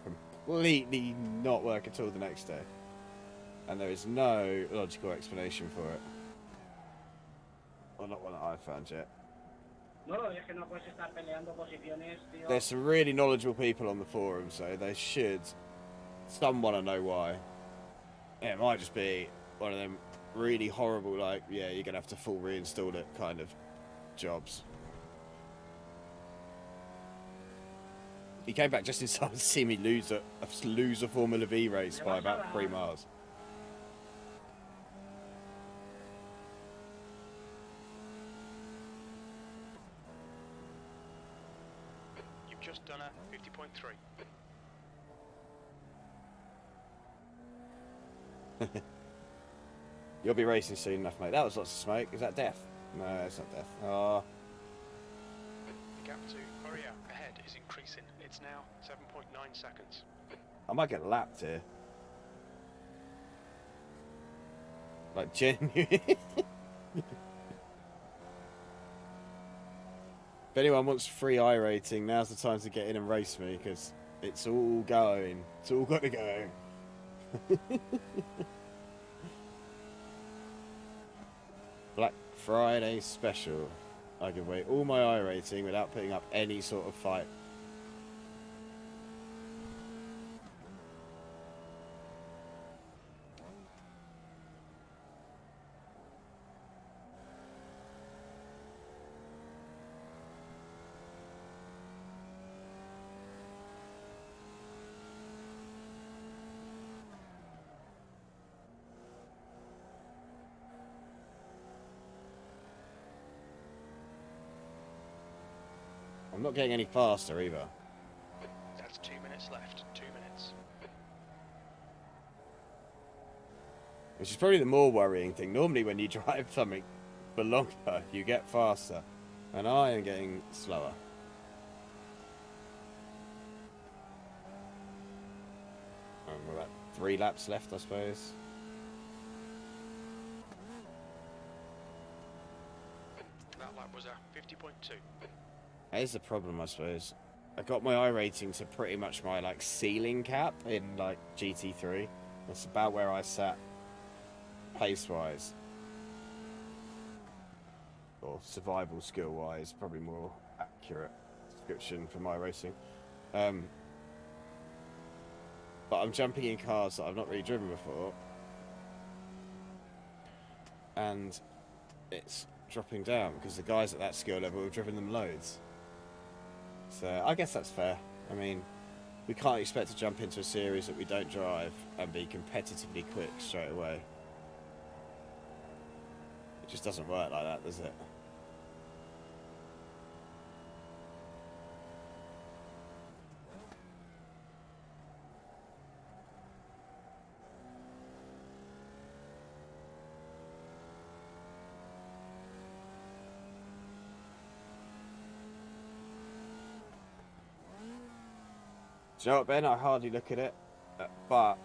completely not work at all the next day. And there is no logical explanation for it. Well, not one that I've found yet. No, es que no puedes estar peleando posiciones, tío. There's some really knowledgeable people on the forum, so they should. Someone to know why. Yeah, it might just be one of them really horrible, like, yeah, you're going to have to full reinstall it kind of jobs. He came back just in time to see me lose a Formula V race by about 3 miles. You've just done a 50.3. You'll be racing soon enough, mate. That was lots of smoke. Is that death? No, it's not death. Oh. The gap to Korea ahead is increasing. It's now 7.9 seconds. I might get lapped here. Like, genuinely. If anyone wants free iRating, now's the time to get in and race me, because it's all going. It's all got to go. Black Friday special. I give away all my iRating without putting up any sort of fight. I'm not getting any faster either. That's 2 minutes left. 2 minutes. Which is probably the more worrying thing. Normally when you drive something for longer, you get faster. And I am getting slower. We're about 3 laps left, I suppose. That lap was a 50.2. That is the problem, I suppose. I got my iRating to pretty much my like ceiling cap in like GT3. That's about where I sat pace-wise. Or survival skill-wise, probably more accurate description for my racing. But I'm jumping in cars that I've not really driven before. And it's dropping down because the guys at that skill level have driven them loads. So I guess that's fair. I mean, we can't expect to jump into a series that we don't drive and be competitively quick straight away. It just doesn't work like that, does it? Do you know what, Ben? I hardly look at it, but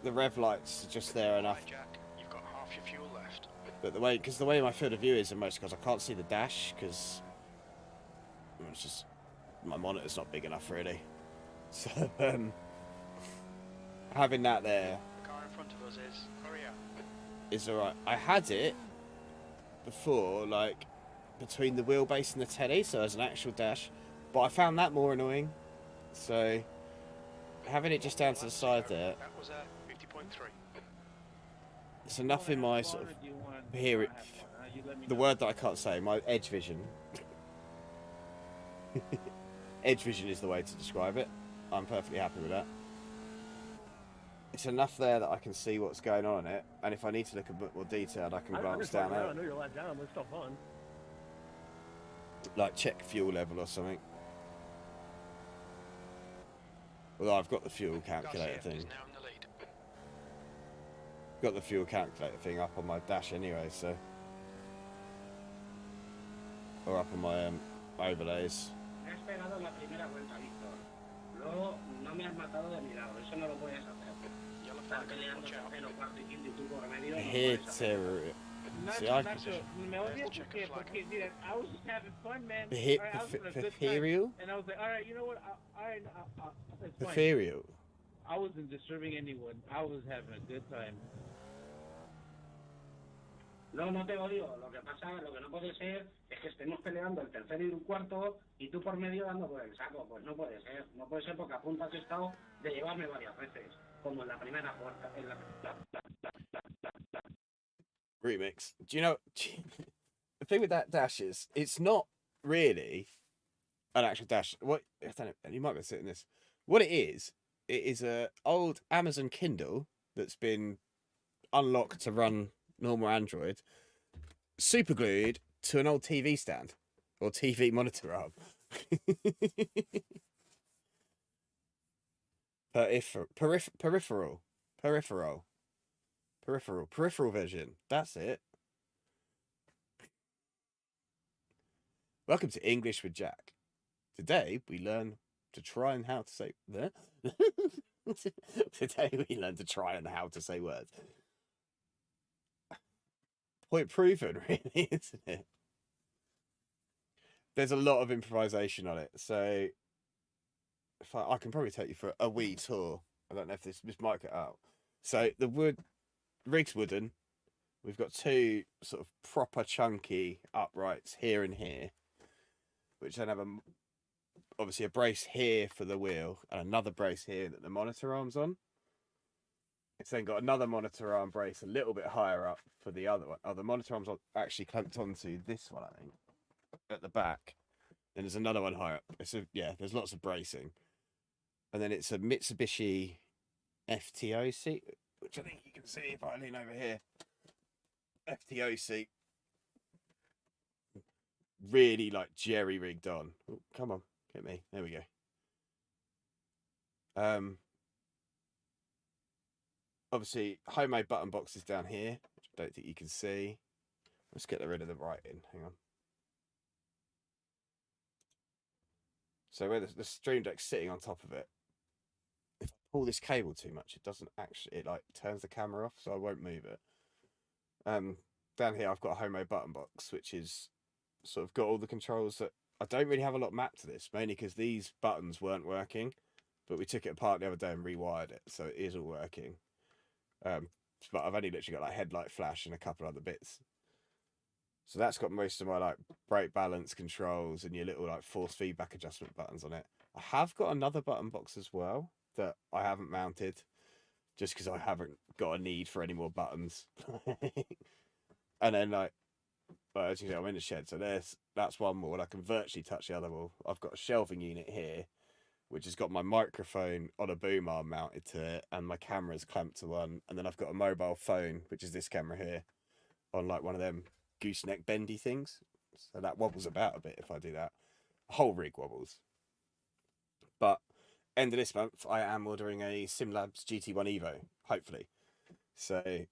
the rev lights are just there enough. Right, Jack, you've got half your fuel left. But the way my field of view is in most cars, I can't see the dash because it's just my monitor's not big enough really. So having that there The car in front of us is. Hurry up. is alright. I had it before, like between the wheelbase and the telly, so as an actual dash. But I found that more annoying, so having it just down to the side there, That was a 50.3. it's enough in my sort of the word that I can't say, my edge vision. Edge vision is the way to describe it. I'm perfectly happy with that. It's enough there that I can see what's going on in it, and if I need to look a bit more detailed, I can glance down I out, know you're let down, but it's still fun. like check fuel level or something. Although I've got the fuel calculator Garcia thing. is now in the lead. Got the fuel calculator thing up on my dash anyway, so. Or up on my overlays. Me has pegado la primera vuelta, Víctor. Luego no me has matado de milagro, eso no lo puedes hacer. Yellow Estar flag, peleando watch out. tercero, cuarto y quinto y tú por medio no Hit puedes hacerlo. See, I can Nacho, me odias porque, mira, I was just having fun, man. hit Alright, I was having a good time. ethereal. And I was like, alright, you know what? It's fine. Ethereal. I wasn't disturbing anyone. I was having a good time. No, no te odio. Lo que pasa, lo que no puede ser es que estemos peleando el tercero y el cuarto y tú por medio dando por el saco. Pues no puede ser. No puede ser porque a punto has estado de llevarme varias veces. Como en la primera puerta. En la... Remix. Do you know the thing with that dash is it's not really an actual dash. What I don't know, you might be sitting this. What it is a old Amazon Kindle that's been unlocked to run normal Android, super glued to an old TV stand or TV monitor arm. Peripheral vision. That's it. Welcome to English with Jack. Today we learn to try and how to say Today we learn to try and how to say words. Point proven, really, isn't it? There's a lot of improvisation on it, so if I can probably take you for a wee tour. I don't know if this might get out. So the rig's wooden. We've got two sort of proper chunky uprights here and here, which then have obviously a brace here for the wheel and another brace here that the monitor arm's on. It's then got another monitor arm brace a little bit higher up for the other one. Oh, the monitor arm's actually clamped onto this one, I think, at the back. Then there's another one higher up. Yeah, there's lots of bracing. And then it's a Mitsubishi FTO seat, which I think you can see if I lean over here. FTO seat. really like jerry rigged on. Oh, come on, get me. There we go. Obviously homemade button boxes down here, which I don't think you can see. Let's get rid of the writing. Hang on. So where the Stream Deck's sitting on top of it, if I pull this cable too much, it doesn't actually, it like turns the camera off, so I won't move it. Down here I've got a homemade button box, which is sort of got all the controls that I don't really have a lot mapped to this, mainly because these buttons weren't working, but we took it apart the other day and rewired it, so it is all working. But I've only literally got like headlight flash and a couple other bits. So that's got most of my like brake balance controls and your little like force feedback adjustment buttons on it. I have got another button box as well that I haven't mounted just because I haven't got a need for any more buttons. And then like as you can see, I'm in the shed, so that's one wall. I can virtually touch the other wall. I've got a shelving unit here, which has got my microphone on a boom arm mounted to it, and my camera's clamped to one. And then I've got a mobile phone, which is this camera here, on like one of them gooseneck bendy things. So that wobbles about a bit if I do that. The whole rig wobbles. But end of this month, I am ordering a SimLabs GT1 Evo, hopefully. So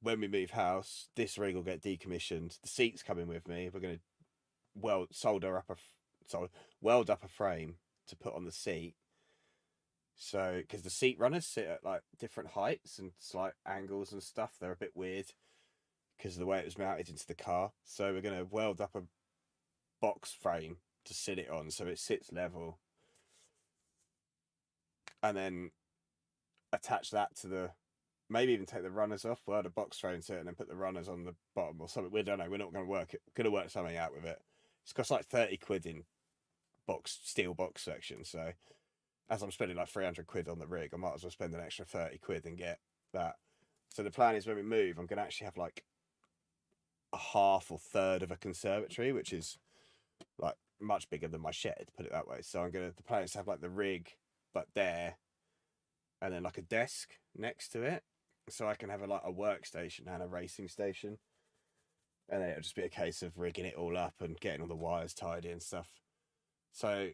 when we move house, this rig will get decommissioned. The seat's coming with me. We're going to weld up a frame to put on the seat. So, because the seat runners sit at like different heights and slight angles and stuff, they're a bit weird because of the way it was mounted into the car. So we're going to weld up a box frame to sit it on so it sits level, and then attach that to the, maybe even take the runners off, weld a box frame to it, and then put the runners on the bottom or something. We don't know. We're not going to work it. Going to work something out with it. It's cost like 30 quid in steel box section. So as I'm spending like 300 quid on the rig, I might as well spend an extra 30 quid and get that. So the plan is when we move, I'm going to actually have like a half or third of a conservatory, which is like much bigger than my shed, put it that way. So the plan is to have like the rig, but there, and then like a desk next to it, so I can have a workstation and a racing station. And then it'll just be a case of rigging it all up and getting all the wires tied in and stuff. So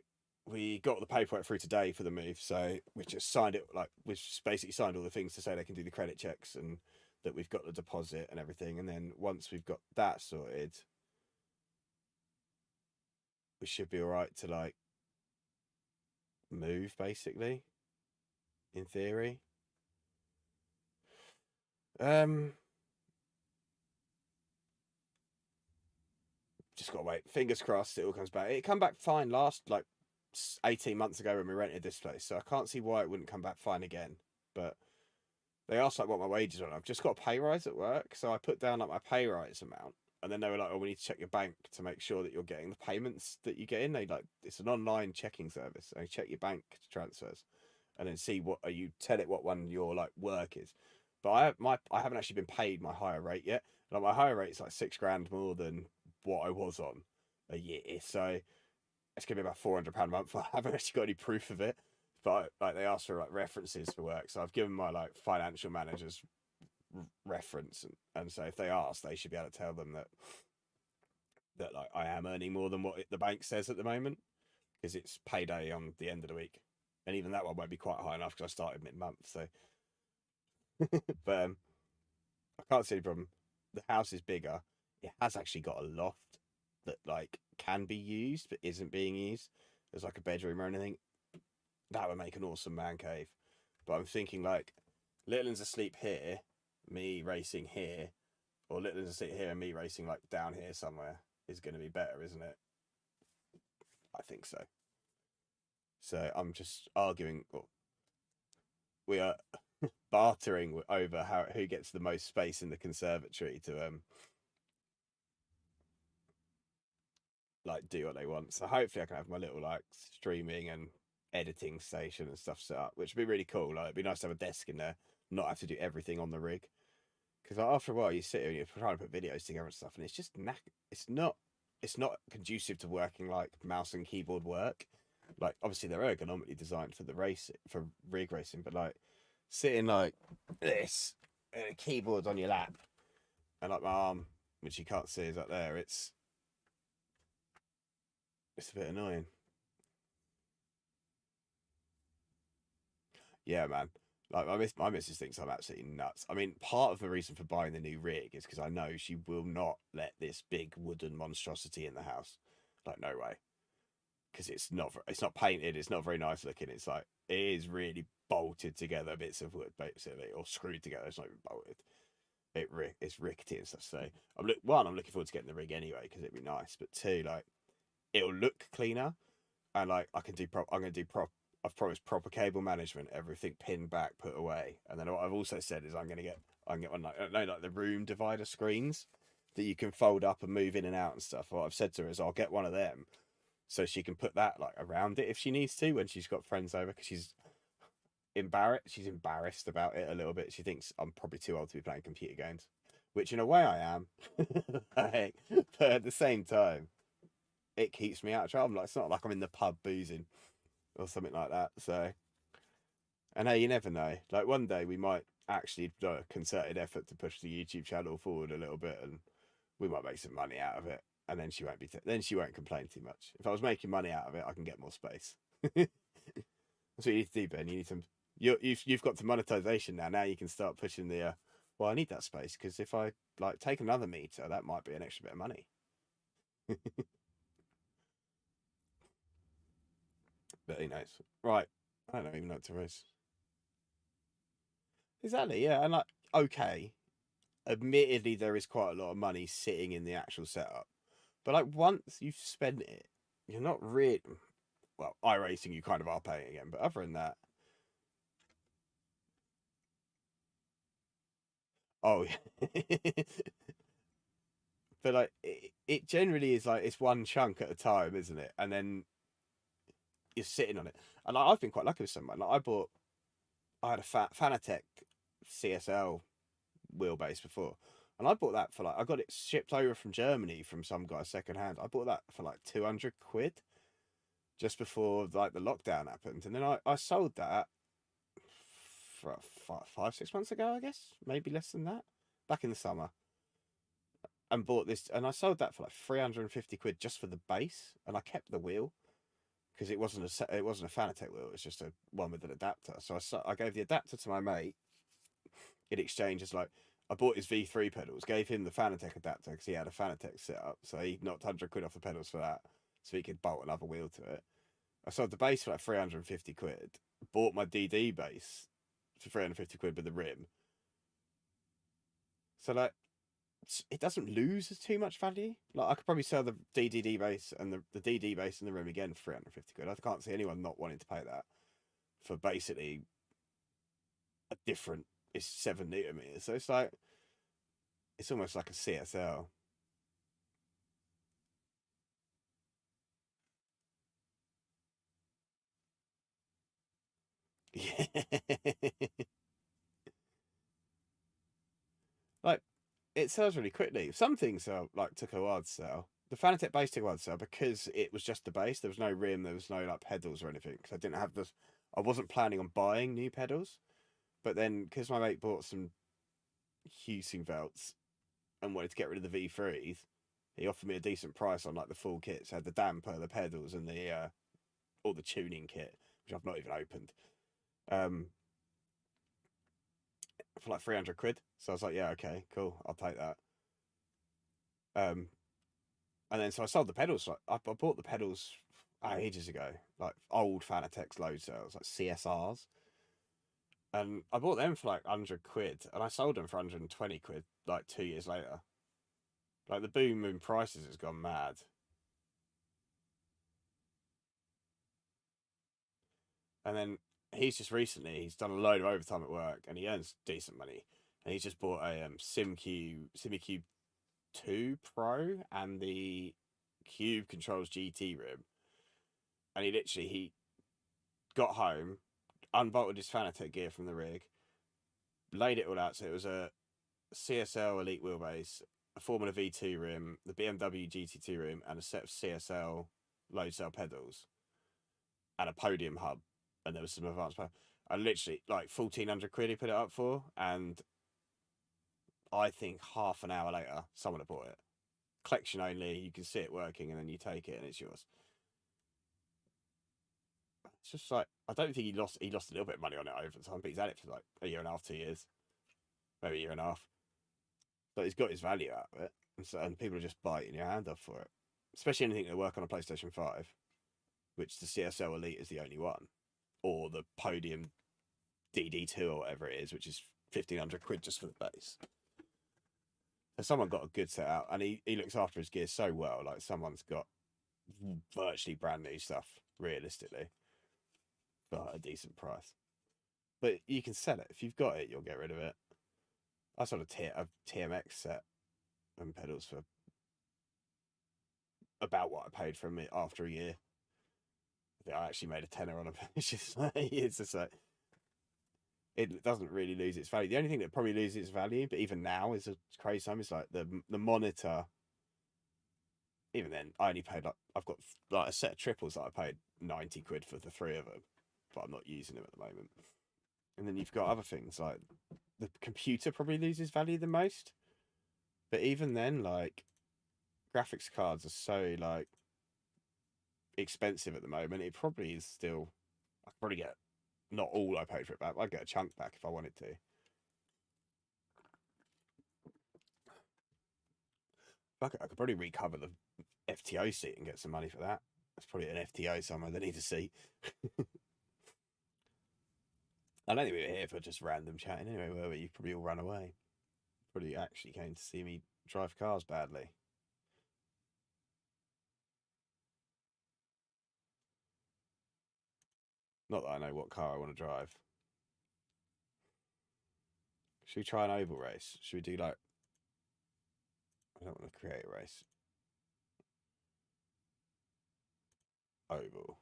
we got the paperwork through today for the move. So we just signed it, we've just basically signed all the things to say they can do the credit checks and that we've got the deposit and everything. And then once we've got that sorted, we should be all right to move, basically, in theory. Just gotta wait. Fingers crossed it all comes back. It come back fine last 18 months ago when we rented this place, so I can't see why it wouldn't come back fine again. But they asked what my wages are. I've just got a pay rise at work, so I put down my pay rise amount, and then they were like, "Oh, we need to check your bank to make sure that you're getting the payments that you get in." It's an online checking service. They check your bank transfers, and then see tell it what one your work is. But I haven't actually been paid my higher rate yet. My higher rate is like £6,000 more than what I was on a year, so it's gonna be about £400 a month. I haven't actually got any proof of it, but they asked for references for work, so I've given my financial manager's reference, and so if they ask, they should be able to tell them that I am earning more than what the bank says at the moment, because it's payday on the end of the week, and even that one won't be quite high enough because I started mid-month. So but I can't see any problem. The house is bigger. It has actually got a loft that can be used but isn't being used. There's a bedroom or anything. That would make an awesome man cave. But I'm thinking Littleton's asleep here, me racing here, or Littleton's asleep here and me racing down here somewhere is going to be better, isn't it? I think so. So I'm just arguing. Well, we are bartering over who gets the most space in the conservatory to do what they want. So hopefully I can have my little streaming and editing station and stuff set up, which would be really cool. It'd be nice to have a desk in there, not have to do everything on the rig. Because after a while you sit here and you're trying to put videos together and stuff, and it's just it's not conducive to working mouse and keyboard work. Obviously they're ergonomically designed for for rig racing, but sitting this and a keyboard on your lap, and my arm, which you can't see, is up there. It's It's a bit annoying. Yeah, man. Like my missus thinks I'm absolutely nuts. I mean, part of the reason for buying the new rig is because I know she will not let this big wooden monstrosity in the house. Like, no way. Because it's not painted. It's not very nice looking. It's like it is really bolted together bits of wood, basically, or screwed together. It's not even bolted. It's rickety and stuff. So I'm looking forward to getting the rig anyway because it'd be nice. But two, like it'll look cleaner, and like I'm gonna do I've promised proper cable management, everything pinned back, put away, and then what I've also said is I'm gonna get one like the room divider screens that you can fold up and move in and out and stuff. What I've said to her is I'll get one of them so she can put that like around it if she needs to when she's got friends over, because she's embarrassed about it a little bit. She thinks I'm probably too old to be playing computer games, which in a way I am. Like, but at the same time, it keeps me out of trouble. Like, it's not like I'm in the pub boozing or something like that. So, and hey, you never know. Like one day we might actually do a concerted effort to push the YouTube channel forward a little bit, and we might make some money out of it. And then she won't complain too much. If I was making money out of it, I can get more space. That's what you need to do, Ben. You need some. You've got to monetization now. Now you can start pushing the. Well, I need that space because if I like take another meter, that might be an extra bit of money. But who knows? Right. I don't even know what to raise. Exactly, yeah. And like, okay. Admittedly, there is quite a lot of money sitting in the actual setup. But like once you've spent it, you're not really well, iRacing you kind of are paying again, but other than that. Oh yeah. But like it generally is like it's one chunk at a time, isn't it? And then you're sitting on it. And I've been quite lucky with someone. Like I had a Fanatec CSL wheelbase before, and I bought that for like I got it shipped over from Germany from some guy second hand. I bought that for like 200 quid just before like the lockdown happened, and then I sold that for 5-6 months ago, I guess, maybe less than that, back in the summer, and bought this, and I sold that for like 350 quid just for the base, and I kept the wheel because it wasn't a Fanatec wheel, it was just a one with an adapter. So I gave the adapter to my mate in exchange as like I bought his V3 pedals, gave him the Fanatec adapter because he had a Fanatec setup, so he knocked 100 quid off the pedals for that, so he could bolt another wheel to it. I sold the base for like 350 quid, bought my DD base for 350 quid with the rim. So like, it doesn't lose too much value. Like I could probably sell the DDD base and the DD base and the rim again for 350 quid. I can't see anyone not wanting to pay that for basically a different. It's 7 Nm meters, so it's like it's almost like a CSL. Yeah. Like it sells really quickly. Some things are like took a while to sell. The Fanatec base took a while to sell because it was just the base. There was no rim. There was no like pedals or anything. Because I didn't have this. I wasn't planning on buying new pedals. But then because my mate bought some Husing belts and wanted to get rid of the V3s, he offered me a decent price on like the full kit. So I had the damper, the pedals, and the all the tuning kit, which I've not even opened. For like 300 quid. So I was like, yeah, okay, cool, I'll take that. And then so I sold the pedals. Like I bought the pedals ages ago, like old Fanatec's load cells, like CSRs. And I bought them for like 100 quid, and I sold them for 120 quid like 2 years later. Like the boom in prices has gone mad. And then he's done a load of overtime at work, and he earns decent money. And he's just bought a SimiCube 2 Pro and the Cube Controls GT rim. And he got home, unbolted his Fanatec gear from the rig, laid it all out. So it was a CSL Elite wheelbase, a Formula V2 rim, the BMW GT2 rim, and a set of CSL load cell pedals, and a podium hub. And there was some advanced power. I literally like 1,400 quid he put it up for, and I think half an hour later someone had bought it. Collection only, you can see it working, and then you take it and it's yours. It's just like, I don't think he lost a little bit of money on it over time, but he's had it for like a year and a half, 2 years, maybe a year and a half. But he's got his value out of it, and people are just biting your hand off for it. Especially anything that work on a PlayStation 5, which the CSL Elite is the only one, or the Podium DD2 or whatever it is, which is 1,500 quid just for the base. So someone got a good setup, and he looks after his gear so well. Like, someone's got virtually brand new stuff, realistically, for a decent price. But you can sell it. If you've got it, you'll get rid of it. I sold a TMX set and pedals for about what I paid for it after a year. I think I actually made a tenner on it. It's just like, it doesn't really lose its value. The only thing that probably loses its value, but even now is a crazy time, is like the monitor. Even then, I only paid, like, I've got like a set of triples that I paid 90 quid for the 3 of them, but I'm not using them at the moment. And then you've got other things like the computer probably loses value the most. But even then, like, graphics cards are so like expensive at the moment. It probably is still. I could probably get not all I paid for it back. I'd get a chunk back if I wanted to. Fuck it, I could probably recover the FTO seat and get some money for that. There's probably an FTO somewhere that needs a seat. I don't think we were here for just random chatting anyway, were we? You probably all run away. Probably actually came to see me drive cars badly. Not that I know what car I want to drive. Should we try an oval race? Should we do like... I don't want to create a race. Oval.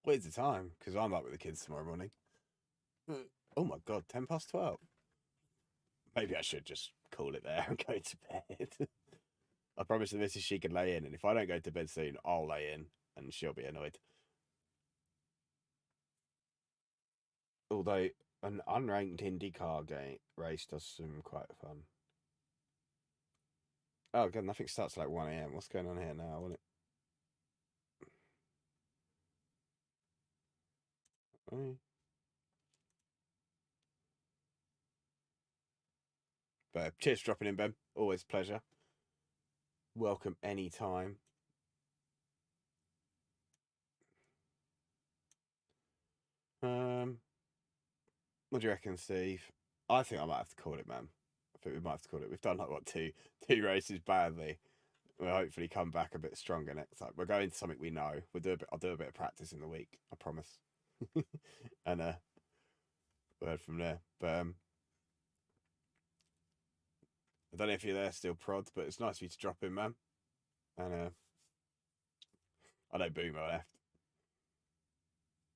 Where's the time? Because I'm up with the kids tomorrow morning. Oh my god, 10 past 12. Maybe I should just call it there and go to bed. I promised the missus she could lay in, and if I don't go to bed soon, I'll lay in, and she'll be annoyed. Although an unranked IndyCar game race does seem quite fun. Oh god, nothing starts like 1 AM. What's going on here now? I want it. But cheers for dropping in, Ben. Always a pleasure. Welcome anytime. What do you reckon, Steve? I think I might have to call it, man. I think we might have to call it. We've done like what two races badly. We'll hopefully come back a bit stronger next time. We're going to something we know. I'll do a bit of practice in the week. I promise. And we'll head from there. But I don't know if you're there still, Prod, but it's nice of you to drop in, man. And I know Boomer left.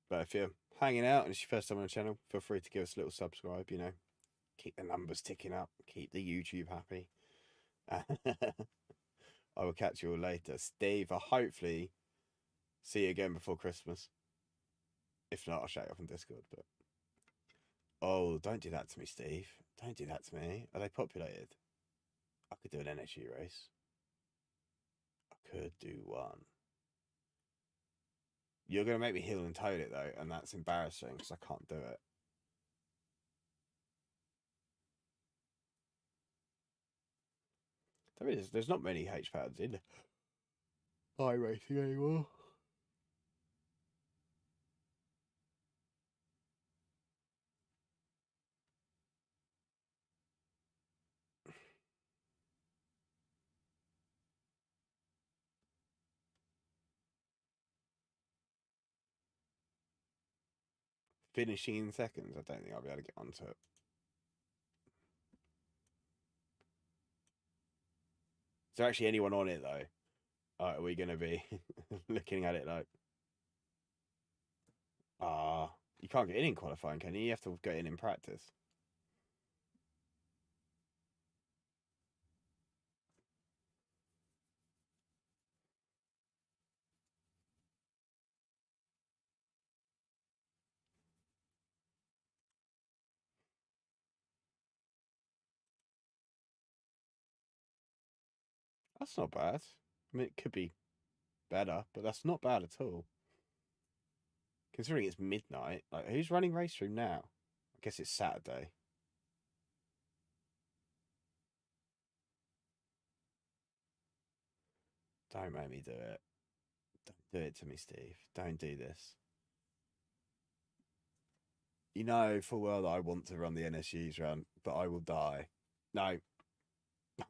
But if you're hanging out and it's your first time on the channel, feel free to give us a little subscribe, you know. Keep the numbers ticking up. Keep the YouTube happy. I will catch you all later. Steve, I'll hopefully see you again before Christmas. If not, I'll shout you off on Discord. But oh, don't do that to me, Steve. Don't do that to me. Are they populated? I could do an NSU race. I could do one. You're going to make me heel and toad it, though, and that's embarrassing because I can't do it. There's not many H-pads in iRacing anymore. Finishing in seconds, I don't think I'll be able to get onto it. Is there actually anyone on it, though? Are we going to be looking at it like... you can't get in qualifying, can you? You have to get in practice. That's not bad. I mean, it could be better, but that's not bad at all. Considering it's midnight, like, who's running Race Room now? I guess it's Saturday. Don't make me do it. Don't do it to me, Steve. Don't do this. You know full well that I want to run the NSU's run, but I will die. No,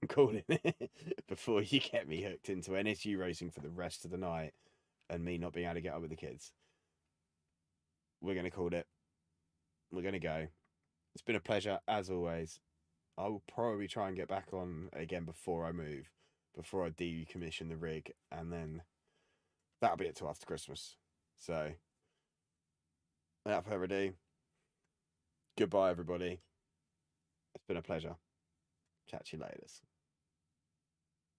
I'm calling it before you get me hooked into NSU racing for the rest of the night and me not being able to get up with the kids. We're going to call it. We're going to go. It's been a pleasure, as always. I will probably try and get back on again before I move, before I decommission the rig, and then that'll be it till after Christmas. So, without further ado, goodbye, everybody. It's been a pleasure. Chat to you later.